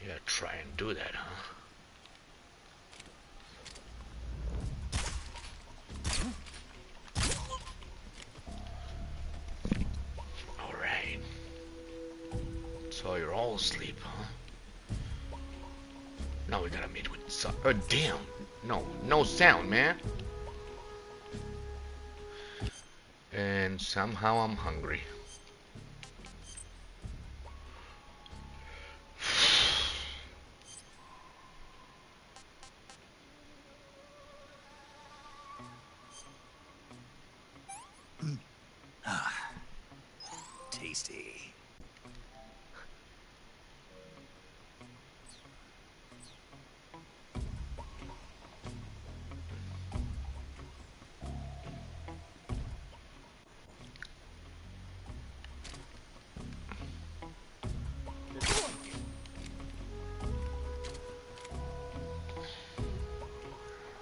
You gotta try and do that, huh? Alright. So you're all asleep, huh? Now we gotta meet with some. Oh, damn! No sound, man! And somehow I'm hungry. Tasty.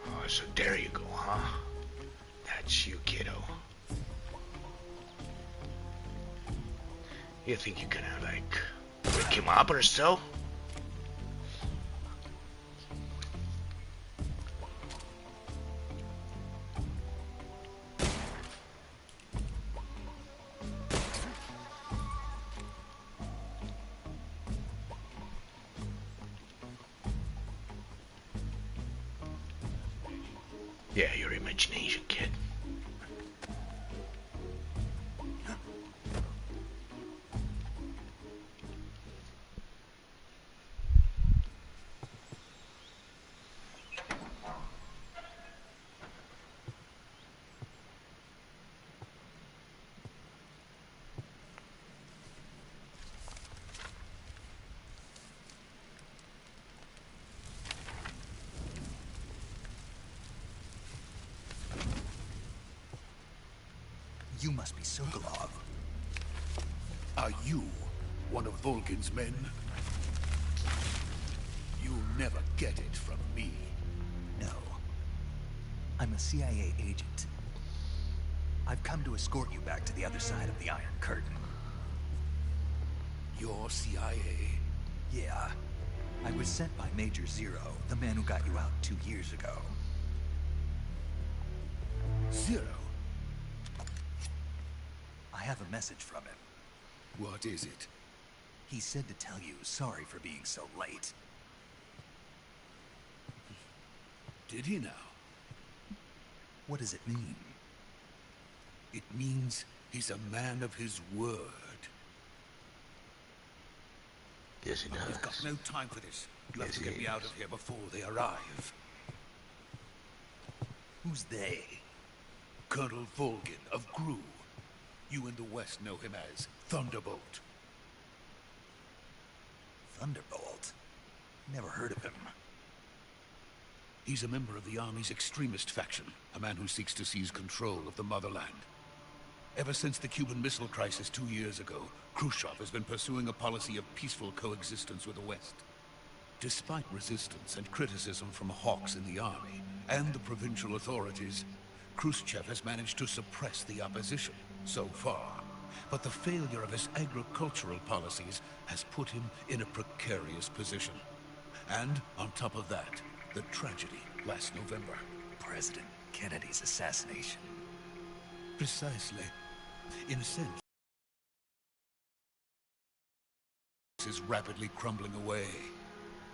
Oh, so there you go, huh? That's you, kiddo. You think you're gonna, like, wake him up or so? Yeah, your imagination, kid. You must be Sokolov. Are you one of Volgin's men? You'll never get it from me. No. I'm a CIA agent. I've come to escort you back to the other side of the Iron Curtain. You're CIA? Yeah. I was sent by Major Zero, the man who got you out 2 years ago. Zero? I have a message from him. What is it? He said to tell you sorry for being so late. Did he now? What does it mean? It means he's a man of his word. Yes, it We've got does. no time for this. You have Yes, to get it me out of here before they arrive. Who's they? Colonel Volgin of Gru. You in the West know him as Thunderbolt. Thunderbolt? Never heard of him. He's a member of the Army's extremist faction, a man who seeks to seize control of the motherland. Ever since the Cuban Missile Crisis 2 years ago, Khrushchev has been pursuing a policy of peaceful coexistence with the West. Despite resistance and criticism from hawks in the army and the provincial authorities, Khrushchev has managed to suppress the opposition so far. But the failure of his agricultural policies has put him in a precarious position. And on top of that, the tragedy last November. President Kennedy's assassination. Precisely. In a sense, is rapidly crumbling away.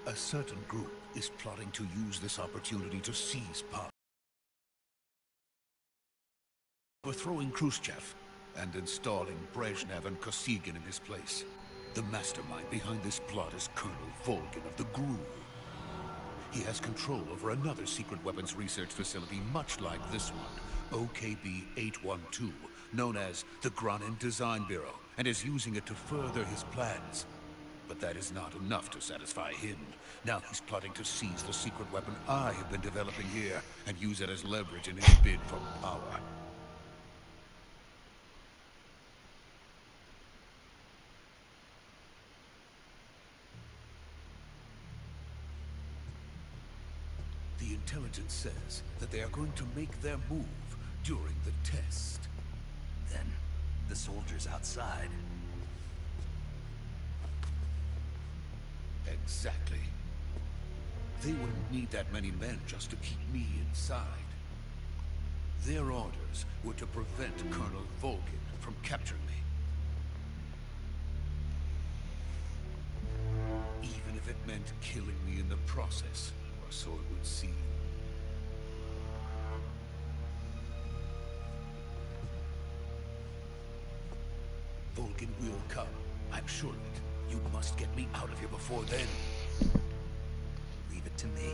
A certain group is plotting to use this opportunity to seize power. Overthrowing Khrushchev and installing Brezhnev and Kosygin in his place. The mastermind behind this plot is Colonel Volgin of the GRU. He has control over another secret weapons research facility much like this one, OKB-812, known as the Granin Design Bureau, and is using it to further his plans. But that is not enough to satisfy him. Now he's plotting to seize the secret weapon I have been developing here and use it as leverage in his bid for power. The intelligence says that they are going to make their move during the test. Then, the soldiers outside. Exactly. They wouldn't need that many men just to keep me inside. Their orders were to prevent Colonel Volgin from capturing me. Even if it meant killing me in the process, or so it would seem. Volgin will come. I'm sure of it. You must get me out of here before then. Leave it to me.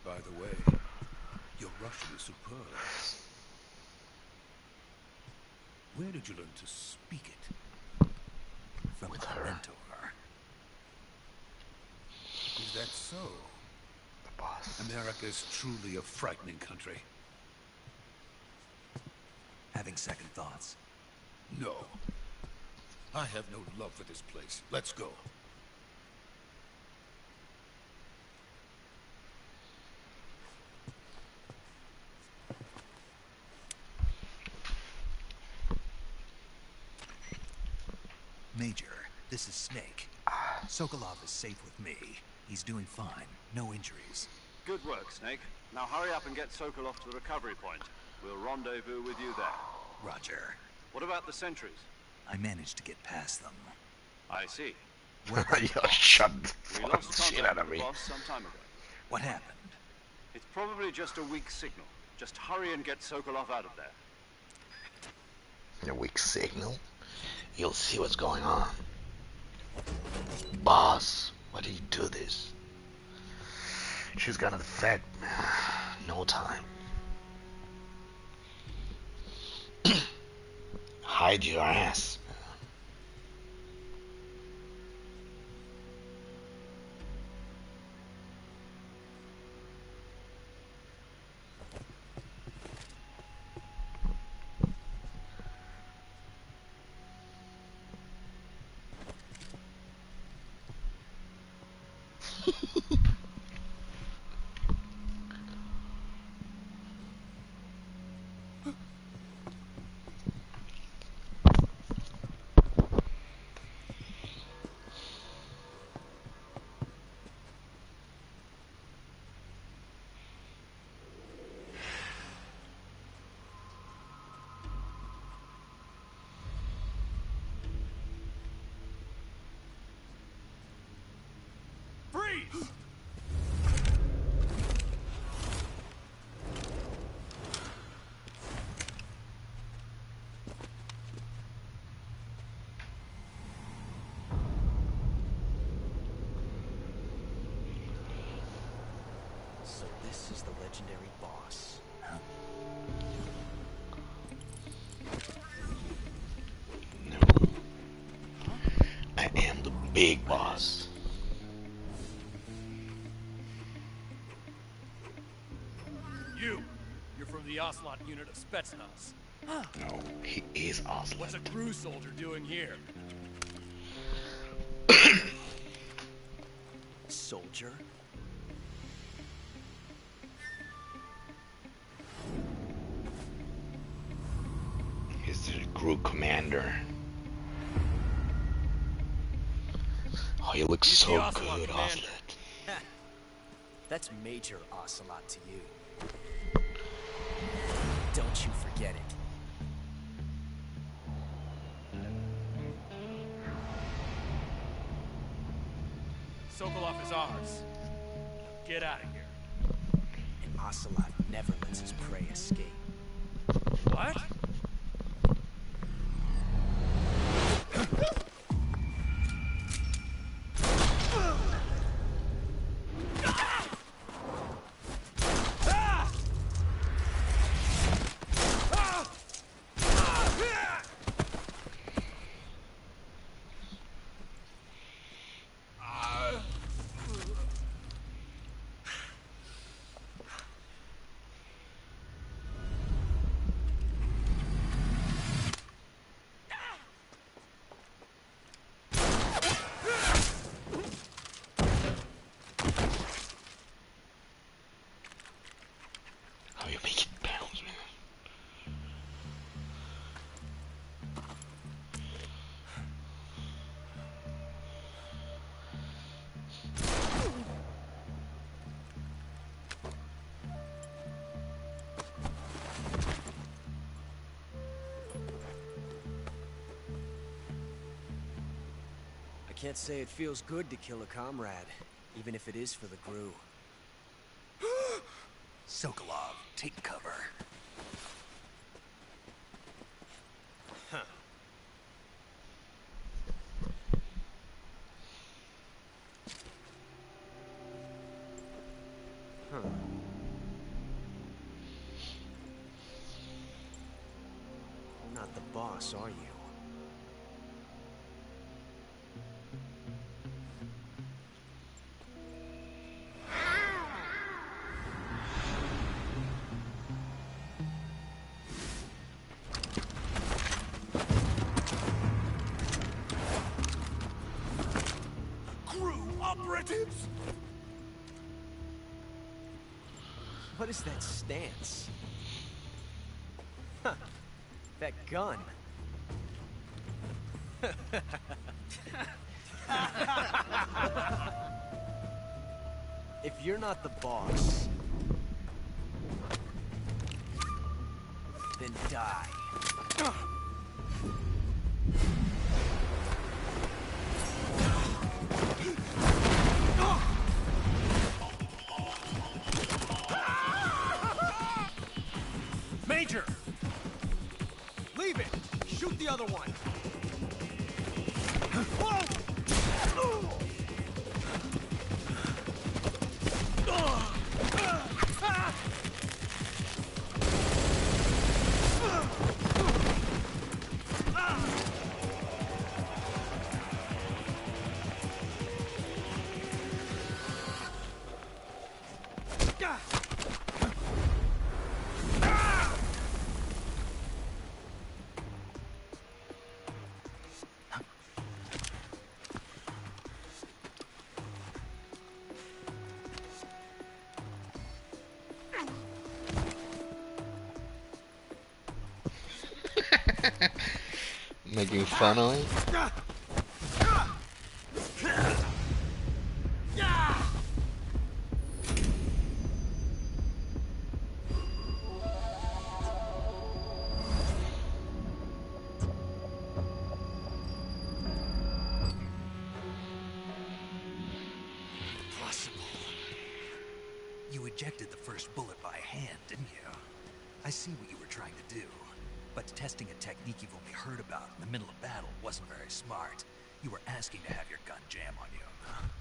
By the way, your Russian is superb. Where did you learn to speak it? From With my her. mentor. Is that so? The boss. America is truly a frightening country. Having second thoughts. No. I have no love for this place. Let's go. Major, this is Snake. Sokolov is safe with me. He's doing fine. No injuries. Good work, Snake. Now hurry up and get Sokolov to the recovery point. We'll rendezvous with you there. Roger. What about the sentries? I managed to get past them. I see. Yo, shut the We fucking lost shit contact out of with me. the boss some time ago. What happened? It's probably just a weak signal. Just hurry and get Sokolov out of there. A weak signal? You'll see what's going on. Boss, why did you do this? She's gonna defect. No time. Hide your ass. Freeze! So this is the legendary boss. Huh? No. I am the big boss. You're from the Ocelot unit of Spetsnaz. No, he is awesome. What's a crew soldier doing here? Soldier? He's the crew commander. Oh, he looks He's the so Ocelot good, commander. Ocelot. That's Major Ocelot to you. Don't you forget it. Sokolov is ours. Get out of here. And Ocelot never lets his prey escape. What? Can't say it feels good to kill a comrade, even if it is for the Gru. Sokolov, take cover. Huh. Huh. You're not the boss, are you? Operatives! What is that stance? Huh. That gun. If you're not the boss, then die. Major! Leave it! Shoot the other one! Making fun of it. Impossible. You ejected the first bullet by hand, didn't you? I see what you were trying to do. But testing a technique you've only heard about in the middle of battle wasn't very smart. You were asking to have your gun jam on you.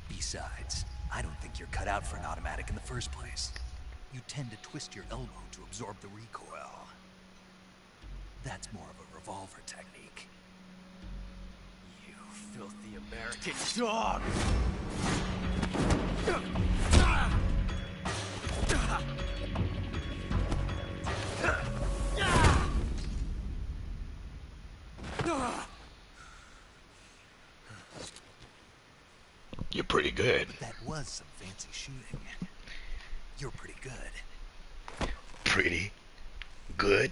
Besides, I don't think you're cut out for an automatic in the first place. You tend to twist your elbow to absorb the recoil. That's more of a revolver technique. You filthy American dog! You're pretty good. That was some fancy shooting. You're pretty good. Pretty good.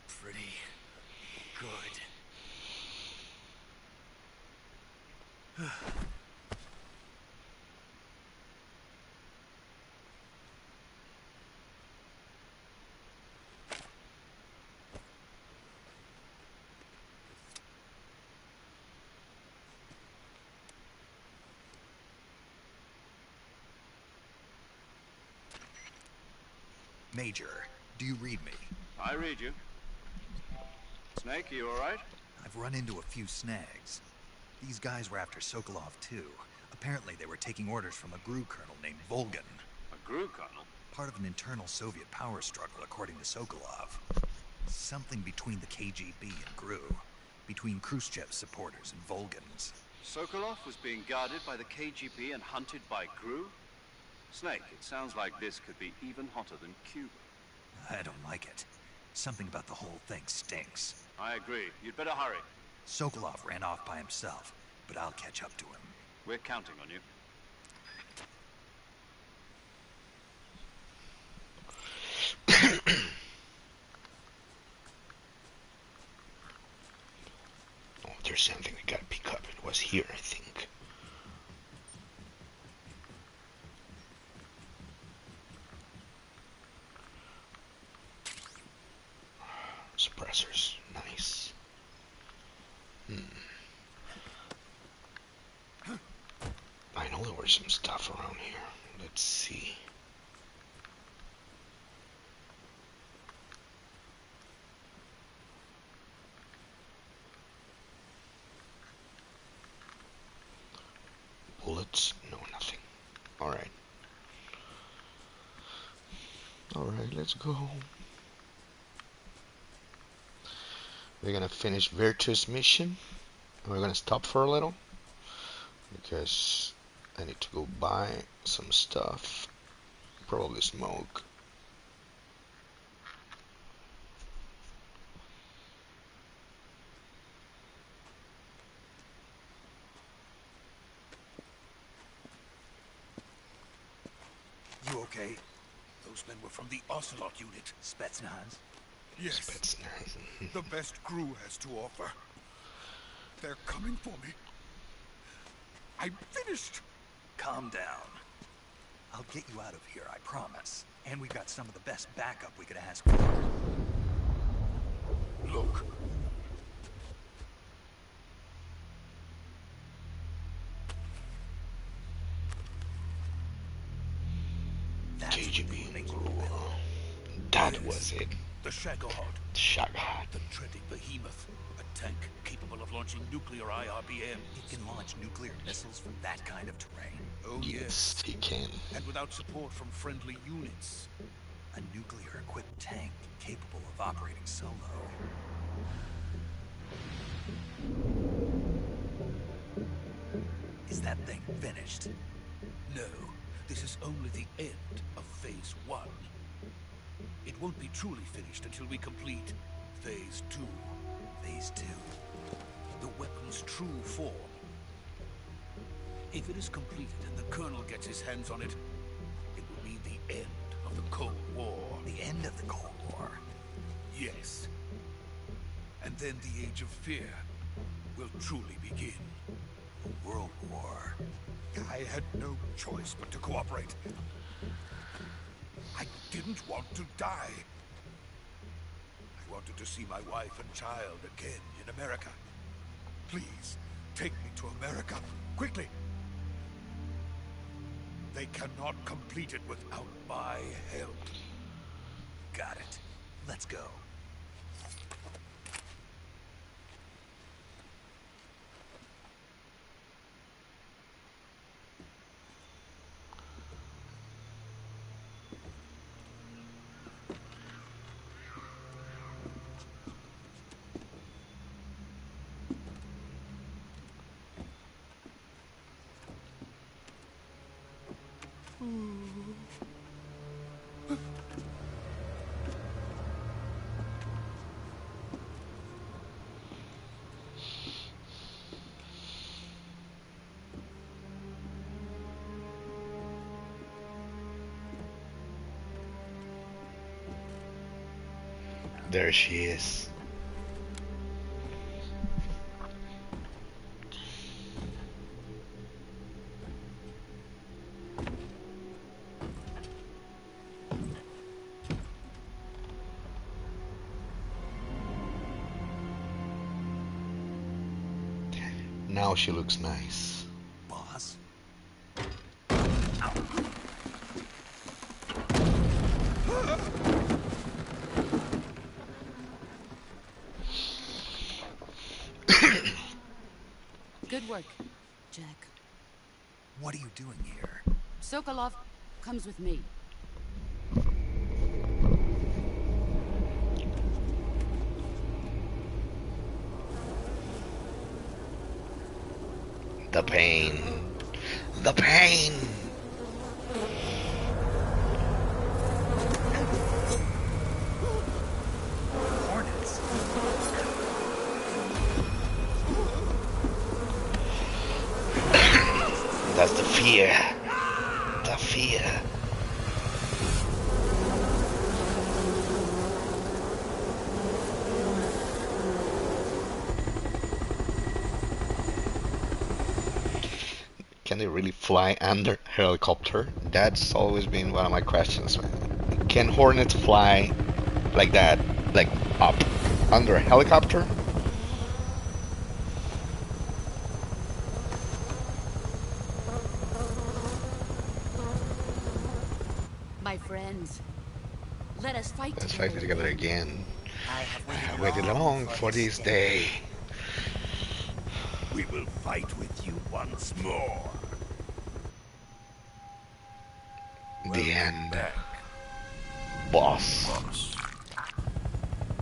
Pretty good. Major, do you read me? I read you. Snake, are you alright? I've run into a few snags. These guys were after Sokolov too. Apparently they were taking orders from a GRU colonel named Volgan. A GRU colonel? Part of an internal Soviet power struggle, according to Sokolov. Something between the KGB and GRU. Between Khrushchev's supporters and Volgan's. Sokolov was being guarded by the KGB and hunted by GRU? Snake, it sounds like this could be even hotter than Cuba. I don't like it. Something about the whole thing stinks. I agree. You'd better hurry. Sokolov ran off by himself, but I'll catch up to him. We're counting on you. Oh, there's something we gotta pick up. It was here, I think. Suppressors, nice. for some stuff around here. Let's see. Bullets? No, nothing. Alright. Alright, let's go. We're gonna finish Virtue's mission. We're gonna stop for a little because I need to go buy some stuff. Probably smoke. You okay? Those men were from the Ocelot unit. Spetsnaz? Yes. Spetsnaz. The best crew has to offer. They're coming for me. I'm finished. Calm down. I'll get you out of here, I promise. And we've got some of the best backup we could ask for. Look. That's KGB. what you build. That was it. The Shagahod. Shagahod. The dreaded behemoth. A tank capable of launching nuclear IRBM. It can launch nuclear missiles from that kind of terrain. Oh yes. He can. And without support from friendly units. A nuclear-equipped tank capable of operating solo. Is that thing finished? No, this is only the end of Phase 1. It won't be truly finished until we complete Phase 2. Phase 2? The weapon's true form. If it is completed and the Colonel gets his hands on it, it will mean the end of the Cold War. The end of the Cold War? Yes. And then the Age of Fear will truly begin. A world war. I had no choice but to cooperate. I didn't want to die. I wanted to see my wife and child again in America. Please, take me to America, quickly. They cannot complete it without my help. Got it. Let's go. There she is. Now she looks nice. Boss? Good work, Jack. What are you doing here? Sokolov comes with me. The pain. The pain! Hornets? That's the fear. The fear. Can they really fly under helicopter? That's always been one of my questions, man. Can Hornets fly like that? Like up under a helicopter? Let us fight Let's together. fight together again. I have I have waited waited long for this day. We will fight with you once more. The end. Back, Boss. boss.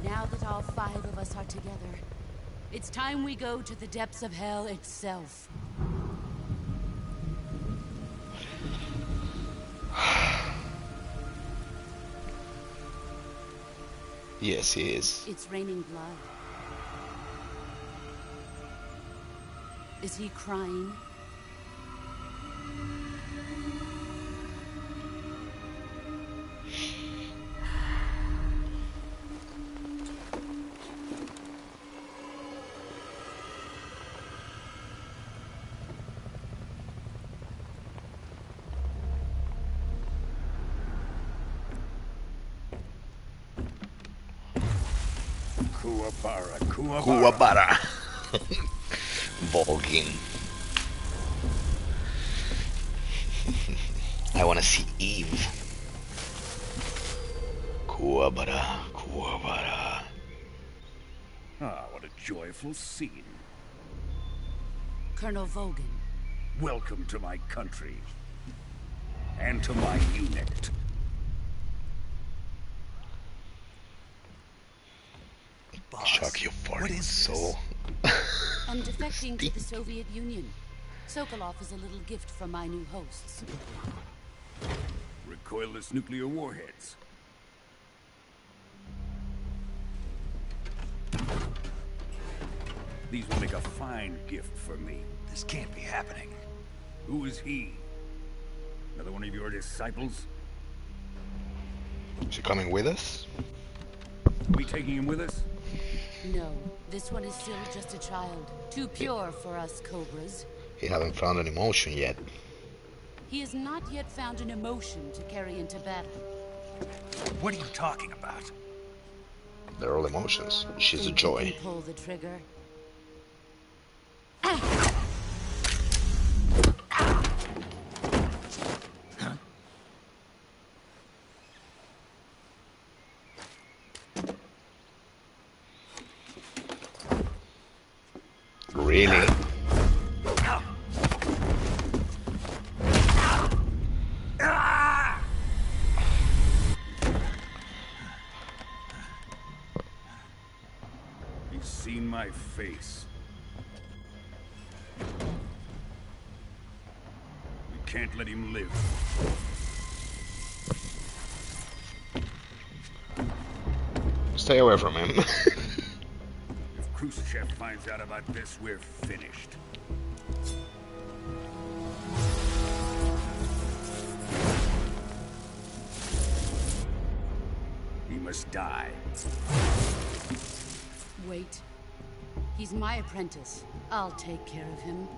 Now that all 5 of us are together, it's time we go to the depths of hell itself. Yes, he is. It's raining blood. Is he crying? Kuwabara, Kuwabara. Kuwabara. Volgin. I want to see Eve. Kuwabara, Kuwabara. Ah, what a joyful scene. Colonel Vogan. Welcome to my country. And to my unit. Boss, Shock you what farting is soul. I'm defecting to the Soviet Union. Sokolov is a little gift from my new hosts. Recoilless nuclear warheads. These will make a fine gift for me. This can't be happening. Who is he? Another one of your disciples? Is he coming with us? Are we taking him with us? No, this one is still just a child. Too pure for us Cobras. He haven't found an emotion yet. He has not yet found an emotion to carry into battle. What are you talking about? They're all emotions. She's a Think joy. you can pull the trigger. Really? He's seen my face. We can't let him live. Stay away from him. If Khrushchev finds out about this, we're finished. He must die. Wait. He's my apprentice. I'll take care of him.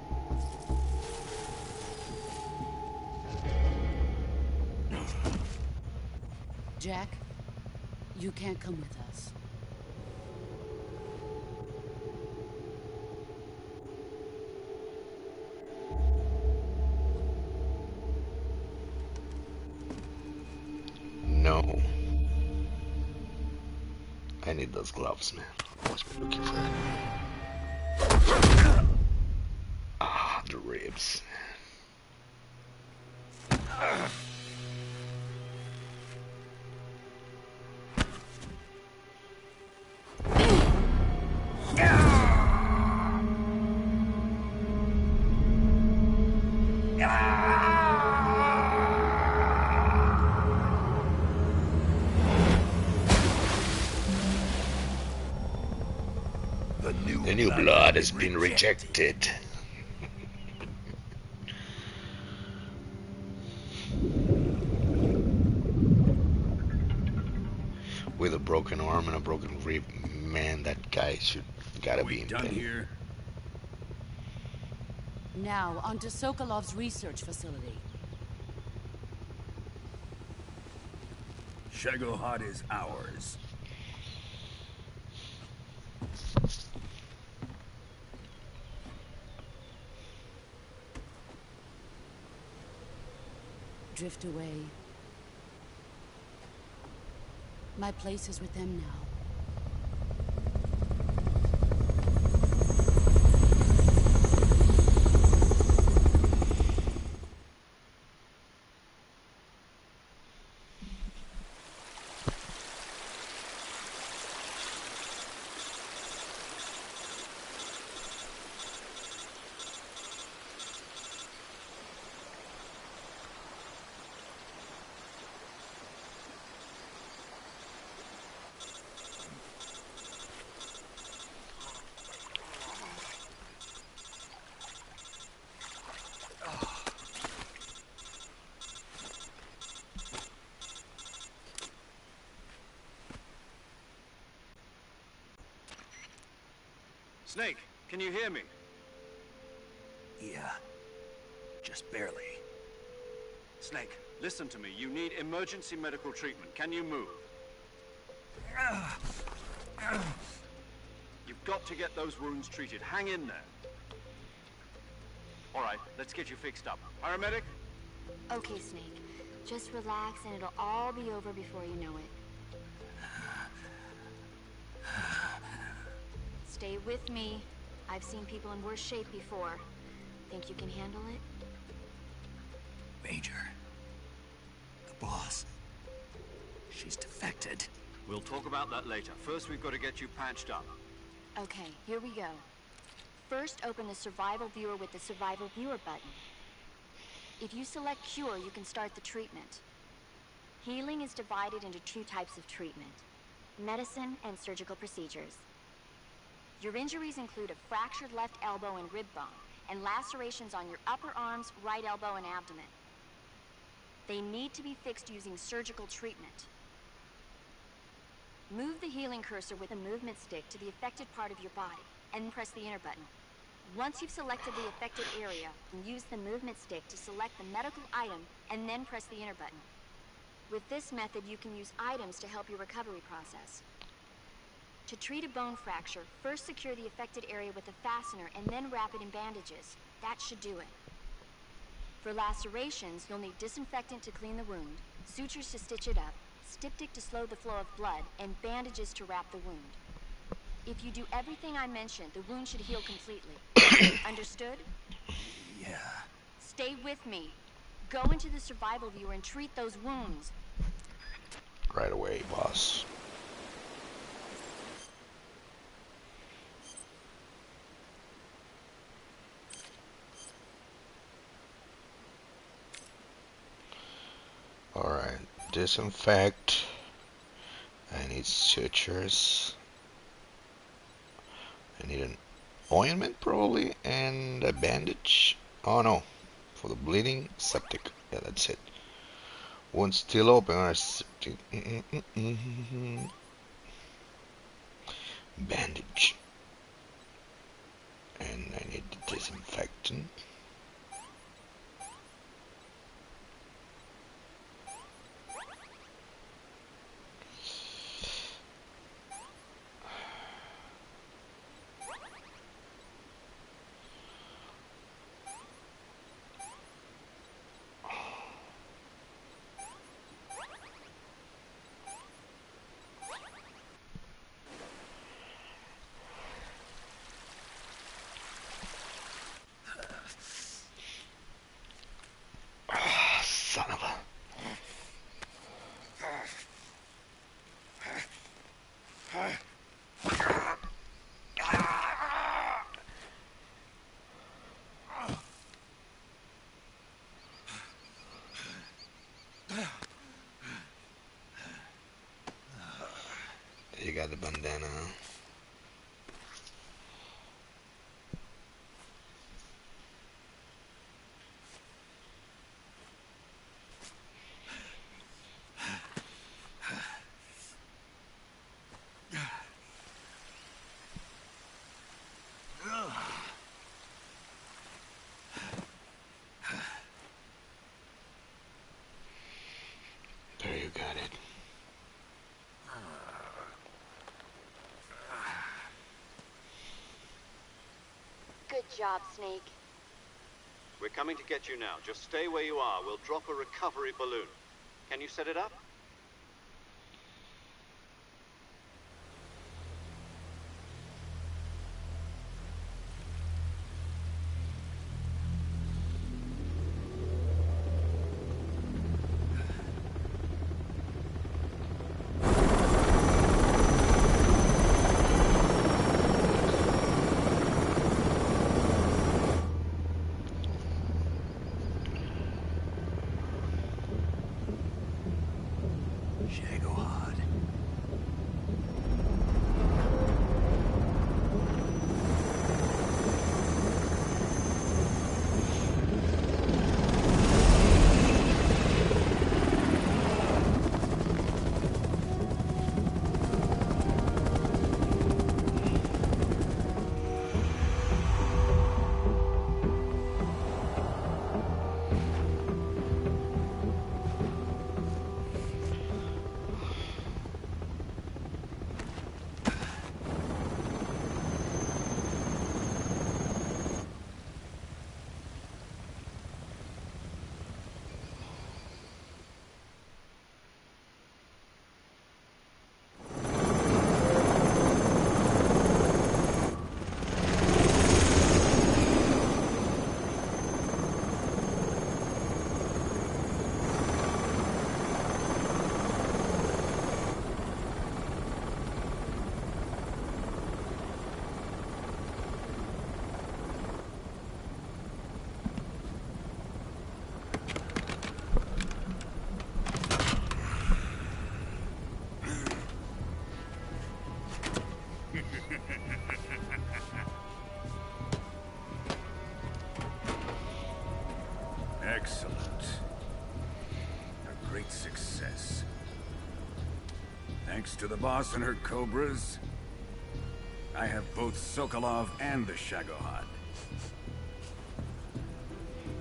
Jack, you can't come with us. No. I need those gloves, man. I must be looking for it. Ah, the ribs. The new blood has been rejected. With a broken arm and a broken rib, man, that guy gotta be in Done pain. here. Now, onto Sokolov's research facility. Shagohod is ours. Drift away. My place is with them now. Snake, can you hear me? Yeah. Just barely. Snake, listen to me. You need emergency medical treatment. Can you move? You've got to get those wounds treated. Hang in there. All right, let's get you fixed up. Paramedic? Okay, Snake. Just relax and it'll all be over before you know it. Stay with me. I've seen people in worse shape before. Think you can handle it? Major. The boss. She's defected. We'll talk about that later. First, we've got to get you patched up. Okay, here we go. First, open the survival viewer with the survival viewer button. If you select cure, you can start the treatment. Healing is divided into two types of treatment: medicine and surgical procedures. Your injuries include a fractured left elbow and rib bone, and lacerations on your upper arms, right elbow, and abdomen. They need to be fixed using surgical treatment. Move the healing cursor with the movement stick to the affected part of your body, and press the enter button. Once you've selected the affected area, use the movement stick to select the medical item, and then press the enter button. With this method, you can use items to help your recovery process. To treat a bone fracture, first secure the affected area with a fastener and then wrap it in bandages. That should do it. For lacerations, you'll need disinfectant to clean the wound, sutures to stitch it up, styptic to slow the flow of blood, and bandages to wrap the wound. If you do everything I mentioned, the wound should heal completely. Understood? Yeah. Stay with me. Go into the survival viewer and treat those wounds. Right away, boss. Alright, disinfect. I need sutures. I need an ointment probably and a bandage. Oh no, for the bleeding, septic. Yeah, that's it. Wound still open or septic. Bandage. And I need the disinfectant. Son of a... You got the bandana. There, you got it. Good job, Snake. We're coming to get you now. Just stay where you are. We'll drop a recovery balloon. Can you set it up? Shagohod. Excellent. A great success. Thanks to the boss and her cobras, I have both Sokolov and the Shagohod.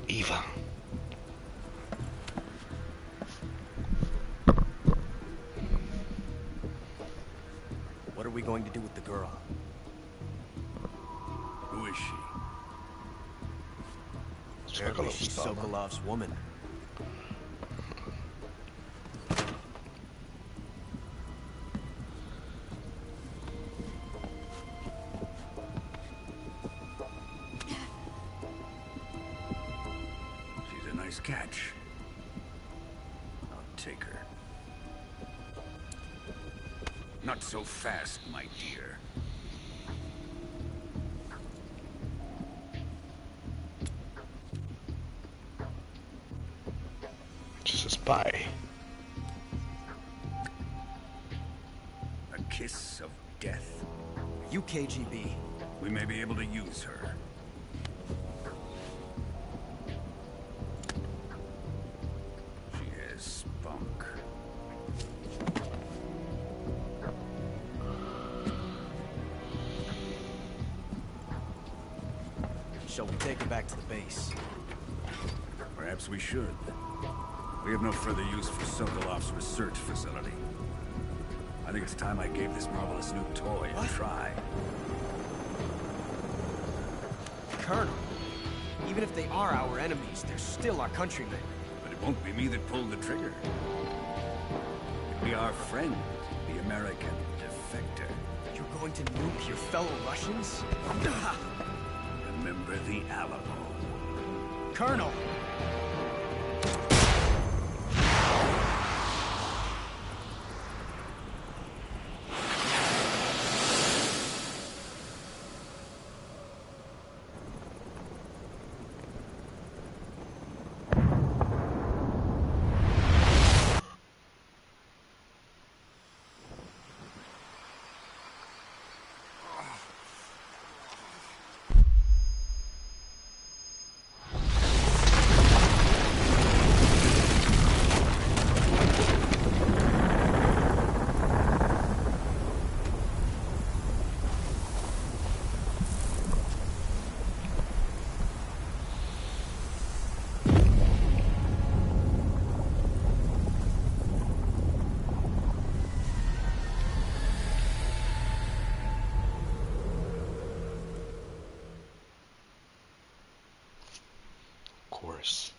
Eva. What are we going to do with the girl? Who is she? Apparently she's Sokolov's woman. She's a nice catch. I'll take her. Not so fast, my dear. Just a spy. A kiss of death. You KGB. We may be able to use her. She has spunk. Shall we take her back to the base? Perhaps we should. We have no further use for Sokolov's research facility. I think it's time I gave this marvelous new toy a try. Colonel, even if they are our enemies, they're still our countrymen. But it won't be me that pulled the trigger. It'll be our friend, the American defector. You're going to nuke your fellow Russians? Remember the Alamo. Colonel! Course.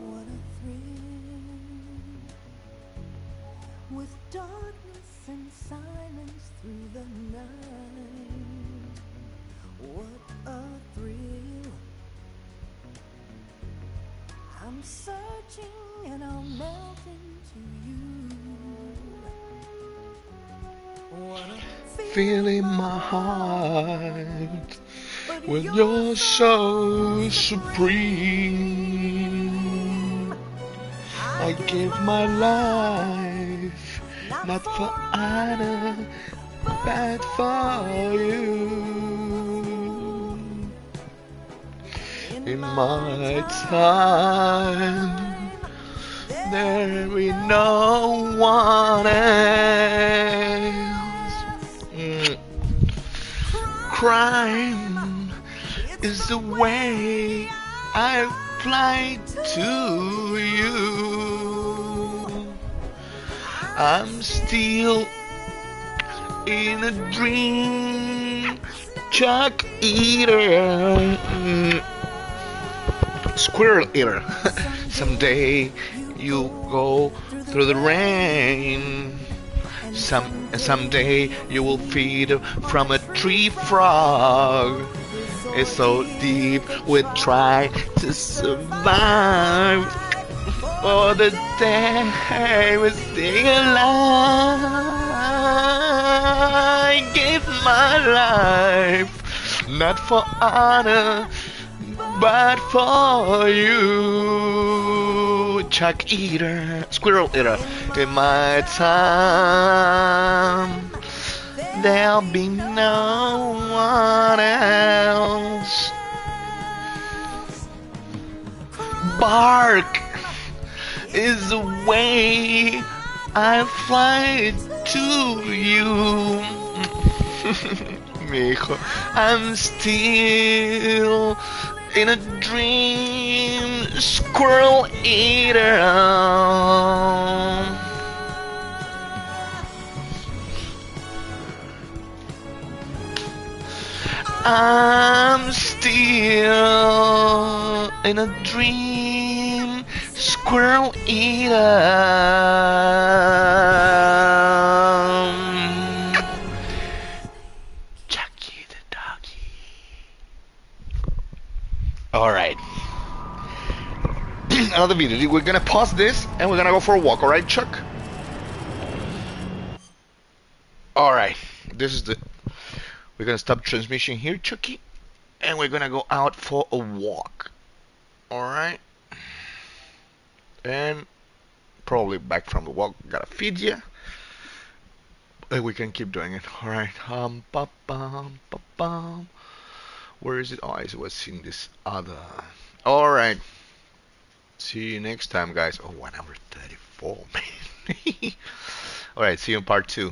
What a thrill with darkness in silence through the night. What a thrill. I'm searching and I'll melt into you. Wanna Feel in my heart when you're so supreme. I give my life, not for honor, but for you. In my time, there will be no one else. Crime is the way I fly to you. I'm still in a dream, Chuck Eater, Squirrel Eater. Someday you go through the rain. Someday you will feed from a tree frog. It's so deep we try to survive. For the day we stay alive. I gave my life, not for honor, but for you. Chuck Eater, Squirrel Eater. In my time, there'll be no one else. Bark is the way I fly to you. Mijo, I'm still in a dream, Squirrel Eater. I'm still in a dream, Squirrel Eater. Chucky the doggy. Alright. Another video. We're gonna pause this and we're gonna go for a walk, alright, Chuck? Alright. This is the... We're gonna stop transmission here, Chucky, and we're gonna go out for a walk. Alright? And probably back from the walk, gotta feed you. And we can keep doing it. Alright. Ba bum, ba bum. Where is it? Oh, I was in this other. Alright. See you next time, guys. Oh, 1 hour 34, man. Alright, see you in part 2.